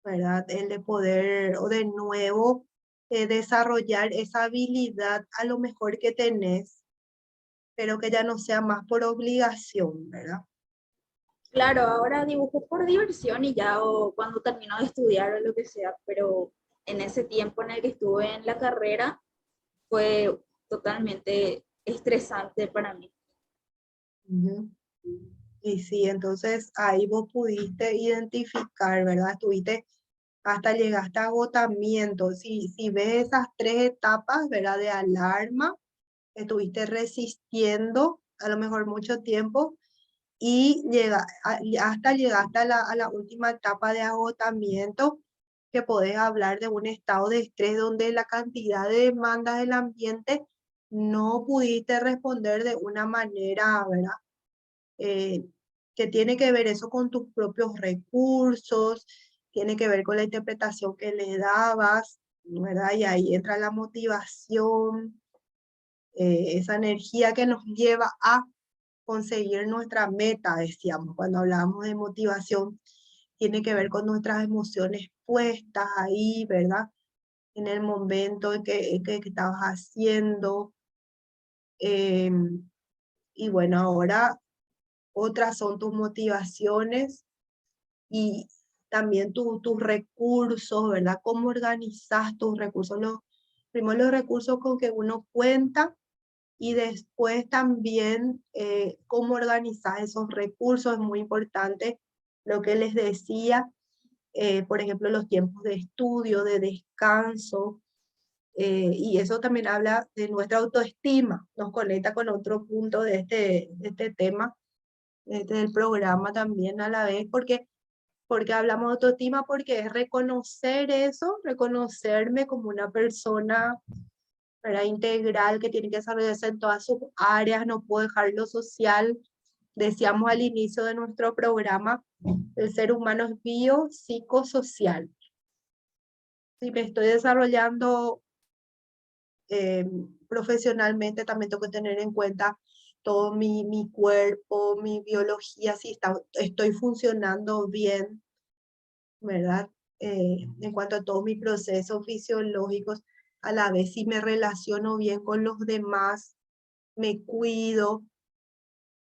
¿verdad? El de poder o de nuevo desarrollar esa habilidad a lo mejor que tenés, pero que ya no sea más por obligación, ¿verdad? Claro, ahora dibujo por diversión y ya o cuando termino de estudiar o lo que sea, pero en ese tiempo en el que estuve en la carrera fue totalmente estresante para mí. Ujú. Y sí, entonces ahí vos pudiste identificar, ¿verdad? Estuviste hasta llegaste a agotamiento. Si ves esas tres etapas, ¿verdad? De alarma, estuviste resistiendo a lo mejor mucho tiempo y hasta llegaste a la última etapa de agotamiento, que podés hablar de un estado de estrés donde la cantidad de demandas del ambiente no pudiste responder de una manera, ¿verdad? eh, que tiene que ver eso con tus propios recursos, tiene que ver con la interpretación que le dabas, ¿verdad? Y ahí entra la motivación, esa energía que nos lleva a conseguir nuestra meta, decíamos, cuando hablábamos de motivación, tiene que ver con nuestras emociones puestas ahí, ¿verdad? En el momento que estabas haciendo. Y bueno, ahora otras son tus motivaciones y también tus recursos, ¿verdad? ¿Cómo organizas tus recursos? Primero los recursos con que uno cuenta y después también cómo organizar esos recursos. Es muy importante lo que les decía, por ejemplo, los tiempos de estudio, de descanso, y eso también habla de nuestra autoestima, nos conecta con otro punto de este tema, del programa también a la vez, porque hablamos de autoestima, porque es reconocer eso, reconocerme como una persona ¿verdad? Integral, que tiene que desarrollarse en todas sus áreas, no puedo dejar lo social. Decíamos al inicio de nuestro programa, el ser humano es biopsicosocial. Si me estoy desarrollando profesionalmente, también tengo que tener en cuenta todo mi cuerpo, mi biología, si estoy funcionando bien, ¿verdad? En cuanto a todos mis procesos fisiológicos, a la vez si me relaciono bien con los demás, me cuido,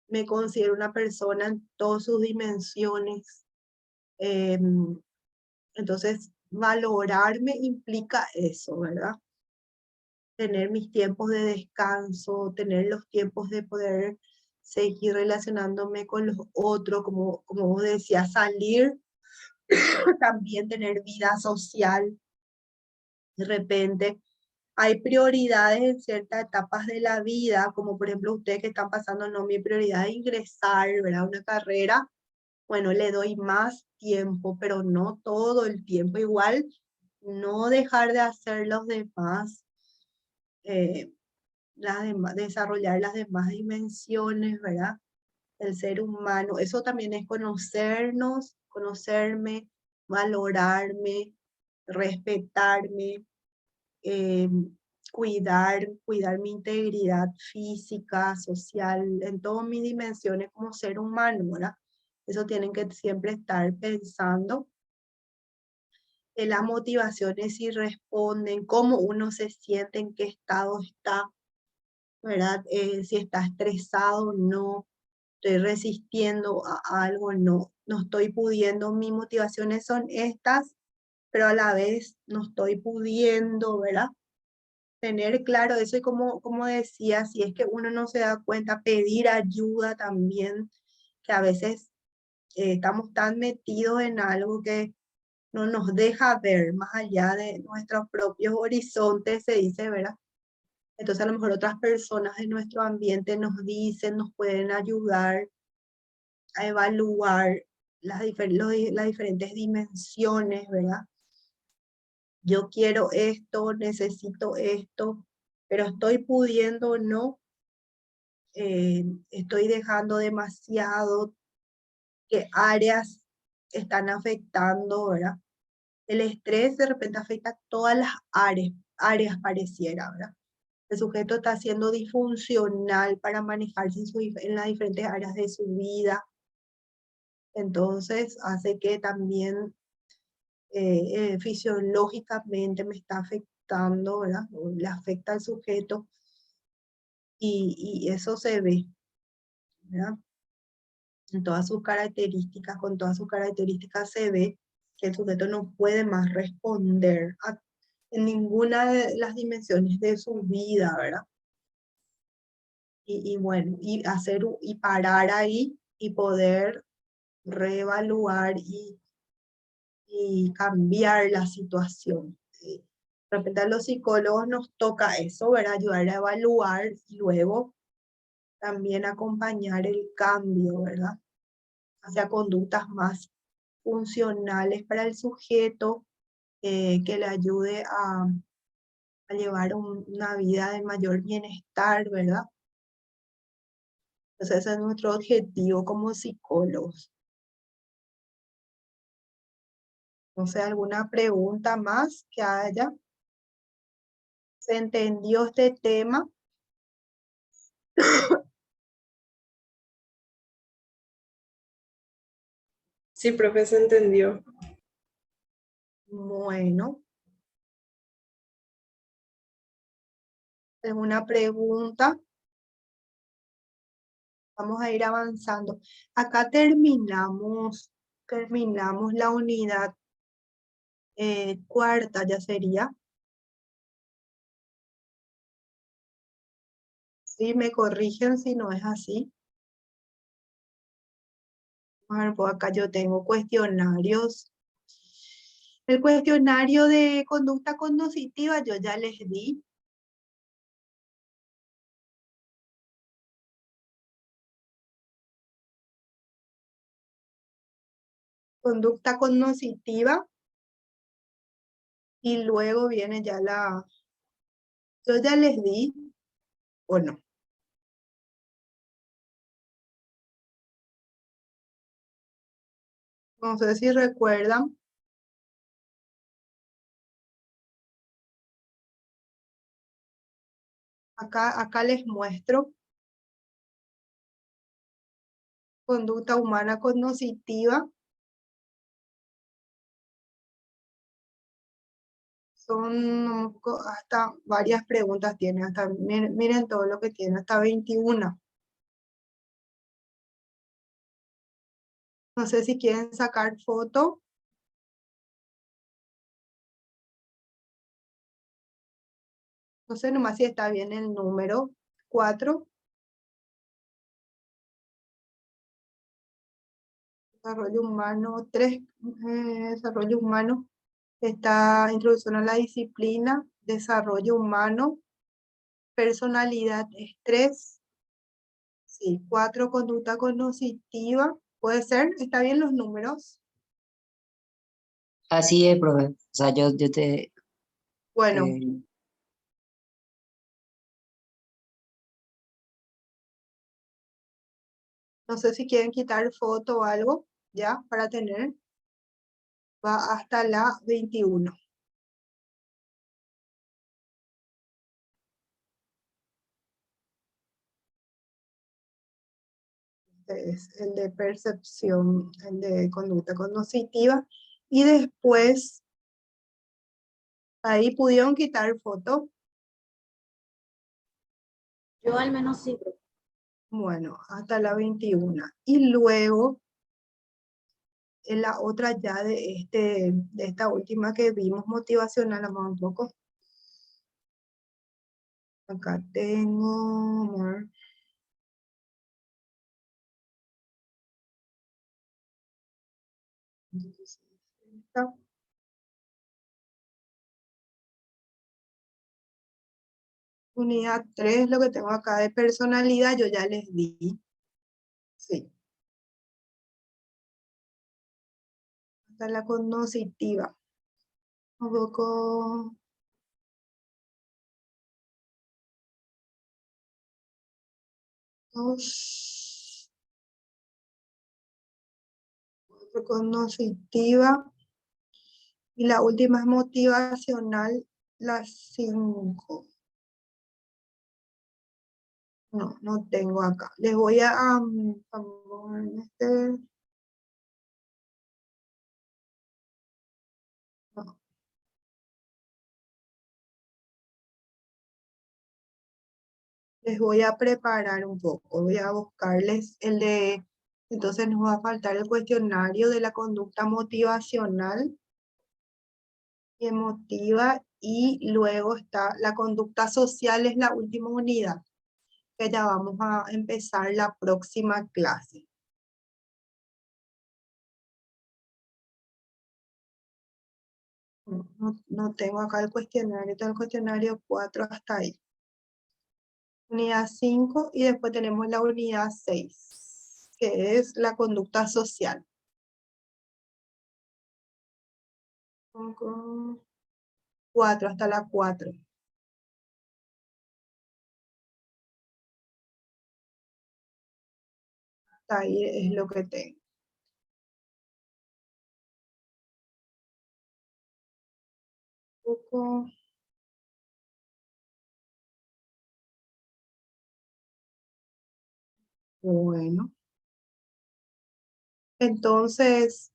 me considero una persona en todas sus dimensiones. Entonces, valorarme implica eso, ¿verdad? Tener mis tiempos de descanso, tener los tiempos de poder seguir relacionándome con los otros, como vos decías, salir, también tener vida social. De repente, hay prioridades en ciertas etapas de la vida, como por ejemplo ustedes que están pasando, no, mi prioridad es ingresar, ¿verdad? Una carrera, bueno, le doy más tiempo, pero no todo el tiempo. Igual, no dejar de hacer los demás, eh, desarrollar las demás dimensiones, ¿verdad? El ser humano. Eso también es conocernos, conocerme, valorarme, respetarme, eh, cuidar mi integridad física, social, en todas mis dimensiones como ser humano, ¿verdad? Eso tienen que siempre estar pensando en las motivaciones, si responden, cómo uno se siente, en qué estado está, ¿verdad? Si está estresado, no, estoy resistiendo a algo, no, no estoy pudiendo, mis motivaciones son estas, pero a la vez no estoy pudiendo, ¿verdad? Tener claro eso y como decía, si es que uno no se da cuenta, pedir ayuda también, que a veces estamos tan metidos en algo que no nos deja ver más allá de nuestros propios horizontes, se dice, ¿verdad? Entonces a lo mejor otras personas de nuestro ambiente nos dicen, nos pueden ayudar a evaluar las diferentes dimensiones, ¿verdad? Yo quiero esto, necesito esto, pero estoy pudiendo o no, estoy dejando demasiado, qué áreas están afectando, ¿verdad? El estrés de repente afecta todas las áreas pareciera, ¿verdad? El sujeto está siendo disfuncional para manejarse en las diferentes áreas de su vida. Entonces hace que también fisiológicamente me está afectando, ¿verdad? O le afecta al sujeto y eso se ve, ¿verdad? En todas sus características, con todas sus características se ve que el sujeto no puede más responder en ninguna de las dimensiones de su vida, ¿verdad? Y bueno, y parar ahí y poder reevaluar y cambiar la situación. De repente a los psicólogos nos toca eso, ¿verdad? Ayudar a evaluar y luego también acompañar el cambio, ¿verdad? Hacia conductas más funcionales para el sujeto, que le ayude a llevar una vida de mayor bienestar, ¿verdad? Entonces ese es nuestro objetivo como psicólogos. No sé, ¿alguna pregunta más que haya? ¿Se entendió este tema? Sí, profe, se entendió. Bueno, ¿alguna pregunta? Vamos a ir avanzando. Acá terminamos la unidad cuarta, ya sería. Sí, me corrigen si no es así. A ver, pues acá yo tengo cuestionarios. El cuestionario de conducta cognitiva yo ya les di. Conducta cognitiva. Y luego viene ya Yo ya les di, o no. No sé si recuerdan. Acá les muestro conducta humana cognitiva. Son hasta varias preguntas tiene, hasta miren todo lo que tiene, hasta 21. No sé si quieren sacar foto. No sé nomás si está bien el número 4. Desarrollo humano 3. Desarrollo humano. Está introducción a la disciplina. Desarrollo humano. Personalidad, estrés. Sí, 4, conducta cognitiva. ¿Puede ser? ¿Está bien los números? Así es, profe. O sea, yo te... Bueno, eh, no sé si quieren quitar foto o algo, ya, para tener. Va hasta la 21. Este es el de percepción, el de conducta cognitiva. Y después, ahí pudieron quitar foto. Yo al menos sí, profe. Bueno, hasta la 21. Y luego, en la otra ya de esta última que vimos, motivacional, vamos un poco. Acá tengo, amor. Esta. Unidad 3, lo que tengo acá de personalidad, yo ya les di. Sí. Hasta la cognitiva. Un poco. Cognitiva. Y la última es motivacional, la 5. No, no tengo acá. Les voy a no. Les voy a preparar un poco. Voy a buscarles el de... Entonces nos va a faltar el cuestionario de la conducta motivacional y emotiva. Y luego está la conducta social, es la última unidad, que ya vamos a empezar la próxima clase. No tengo acá el cuestionario, tengo el cuestionario 4 hasta ahí. Unidad 5 y después tenemos la unidad 6, que es la conducta social. 4, hasta la 4. Hasta ahí es lo que tengo. Un poco. Bueno. Entonces,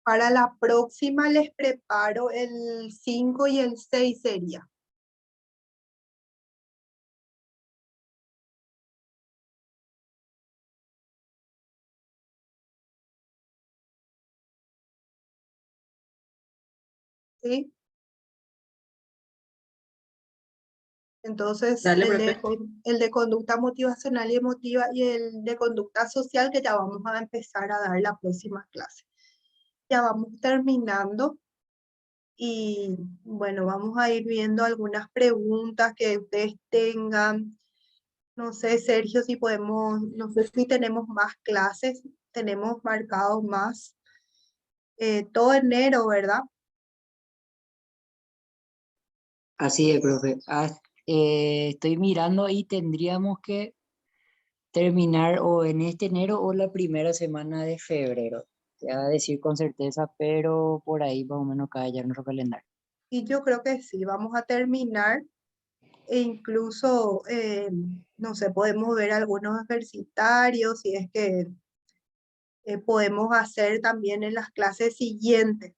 para la próxima les preparo el 5 y el 6 sería. ¿Sí? Entonces, Dale, el profe. el de conducta motivacional y emotiva y el de conducta social que ya vamos a empezar a dar la próxima clase. Ya vamos terminando y bueno, vamos a ir viendo algunas preguntas que ustedes tengan. No sé, Sergio, si podemos, no sé si tenemos más clases, tenemos marcados más todo enero, ¿verdad? Así es, profe. Estoy mirando y tendríamos que terminar o en este enero o la primera semana de febrero. Te voy a decir con certeza, pero por ahí más o menos cae ya nuestro calendario. Y yo creo que sí, vamos a terminar e incluso, no sé, podemos ver algunos ejercitarios, si es que podemos hacer también en las clases siguientes,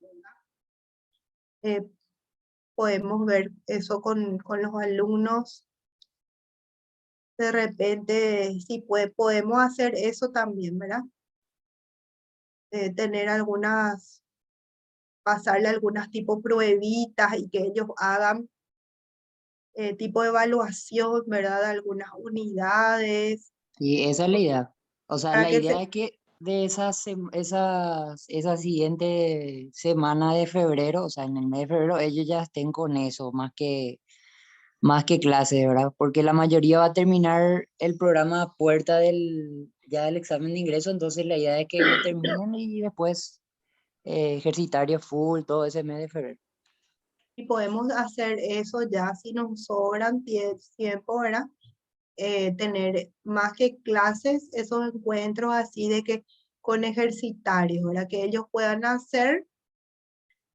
¿verdad? Podemos ver eso con los alumnos. De repente, si podemos hacer eso también, ¿verdad? Tener pasarle algunas tipo pruebitas y que ellos hagan tipo de evaluación, ¿verdad? De algunas unidades, Y esa es la idea. O sea, para la que idea es que de esa siguiente semana de febrero, o sea, en el mes de febrero, ellos ya estén con eso, más que clases, ¿verdad? Porque la mayoría va a terminar el programa a puerta ya del examen de ingreso, entonces la idea es que lo terminen y después ejercitario full todo ese mes de febrero. y podemos hacer eso ya si nos sobran tiempo, ¿verdad? Tener más que clases, esos encuentros así de que con ejercitarios, ¿verdad? Que ellos puedan hacer,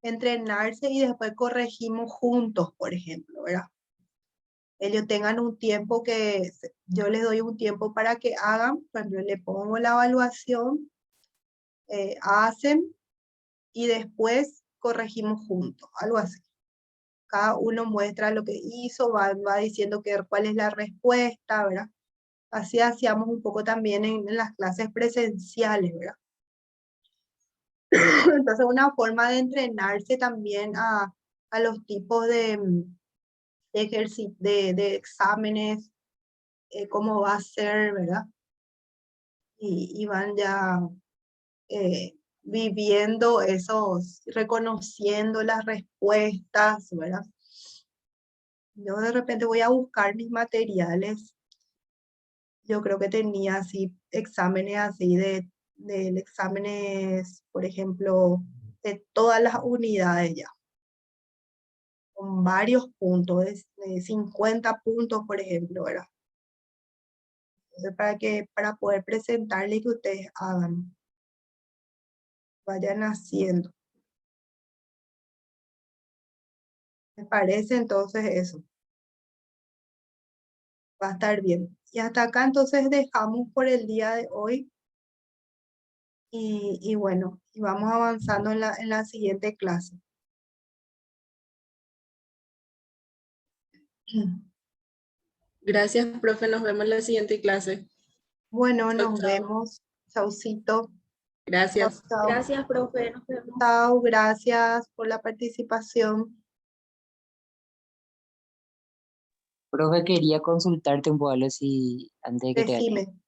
entrenarse y después corregimos juntos, por ejemplo, ¿verdad? Ellos tengan un tiempo yo les doy un tiempo para que hagan, por ejemplo, le pongo la evaluación, hacen y después corregimos juntos, algo así. Cada uno muestra lo que hizo, va diciendo cuál es la respuesta, ¿verdad? Así hacíamos un poco también en las clases presenciales, ¿verdad? Entonces, una forma de entrenarse también a los tipos de exámenes, cómo va a ser, ¿verdad? Y van ya viviendo reconociendo las respuestas, ¿verdad? Yo de repente voy a buscar mis materiales. Yo creo que tenía así exámenes así de exámenes, por ejemplo, de todas las unidades ya, con varios puntos, de 50 puntos, por ejemplo, ¿verdad? Entonces, para poder presentarle y que ustedes hagan, vayan haciendo. ¿Me parece? Entonces eso va a estar bien. Y hasta acá entonces dejamos por el día de hoy. Y bueno, y vamos avanzando en la siguiente clase. Gracias, profe. Nos vemos en la siguiente clase. Bueno, Chao, nos chao. vemos. Chaucito. Chao, Gracias. chao. Gracias, profe, nos vemos. Chao, gracias por la participación. Profe, quería consultarte un poco algo si antes de que te vayas. Decime.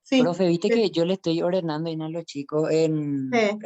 Sí, Profe, viste que yo le estoy ordenando a los chicos en sí.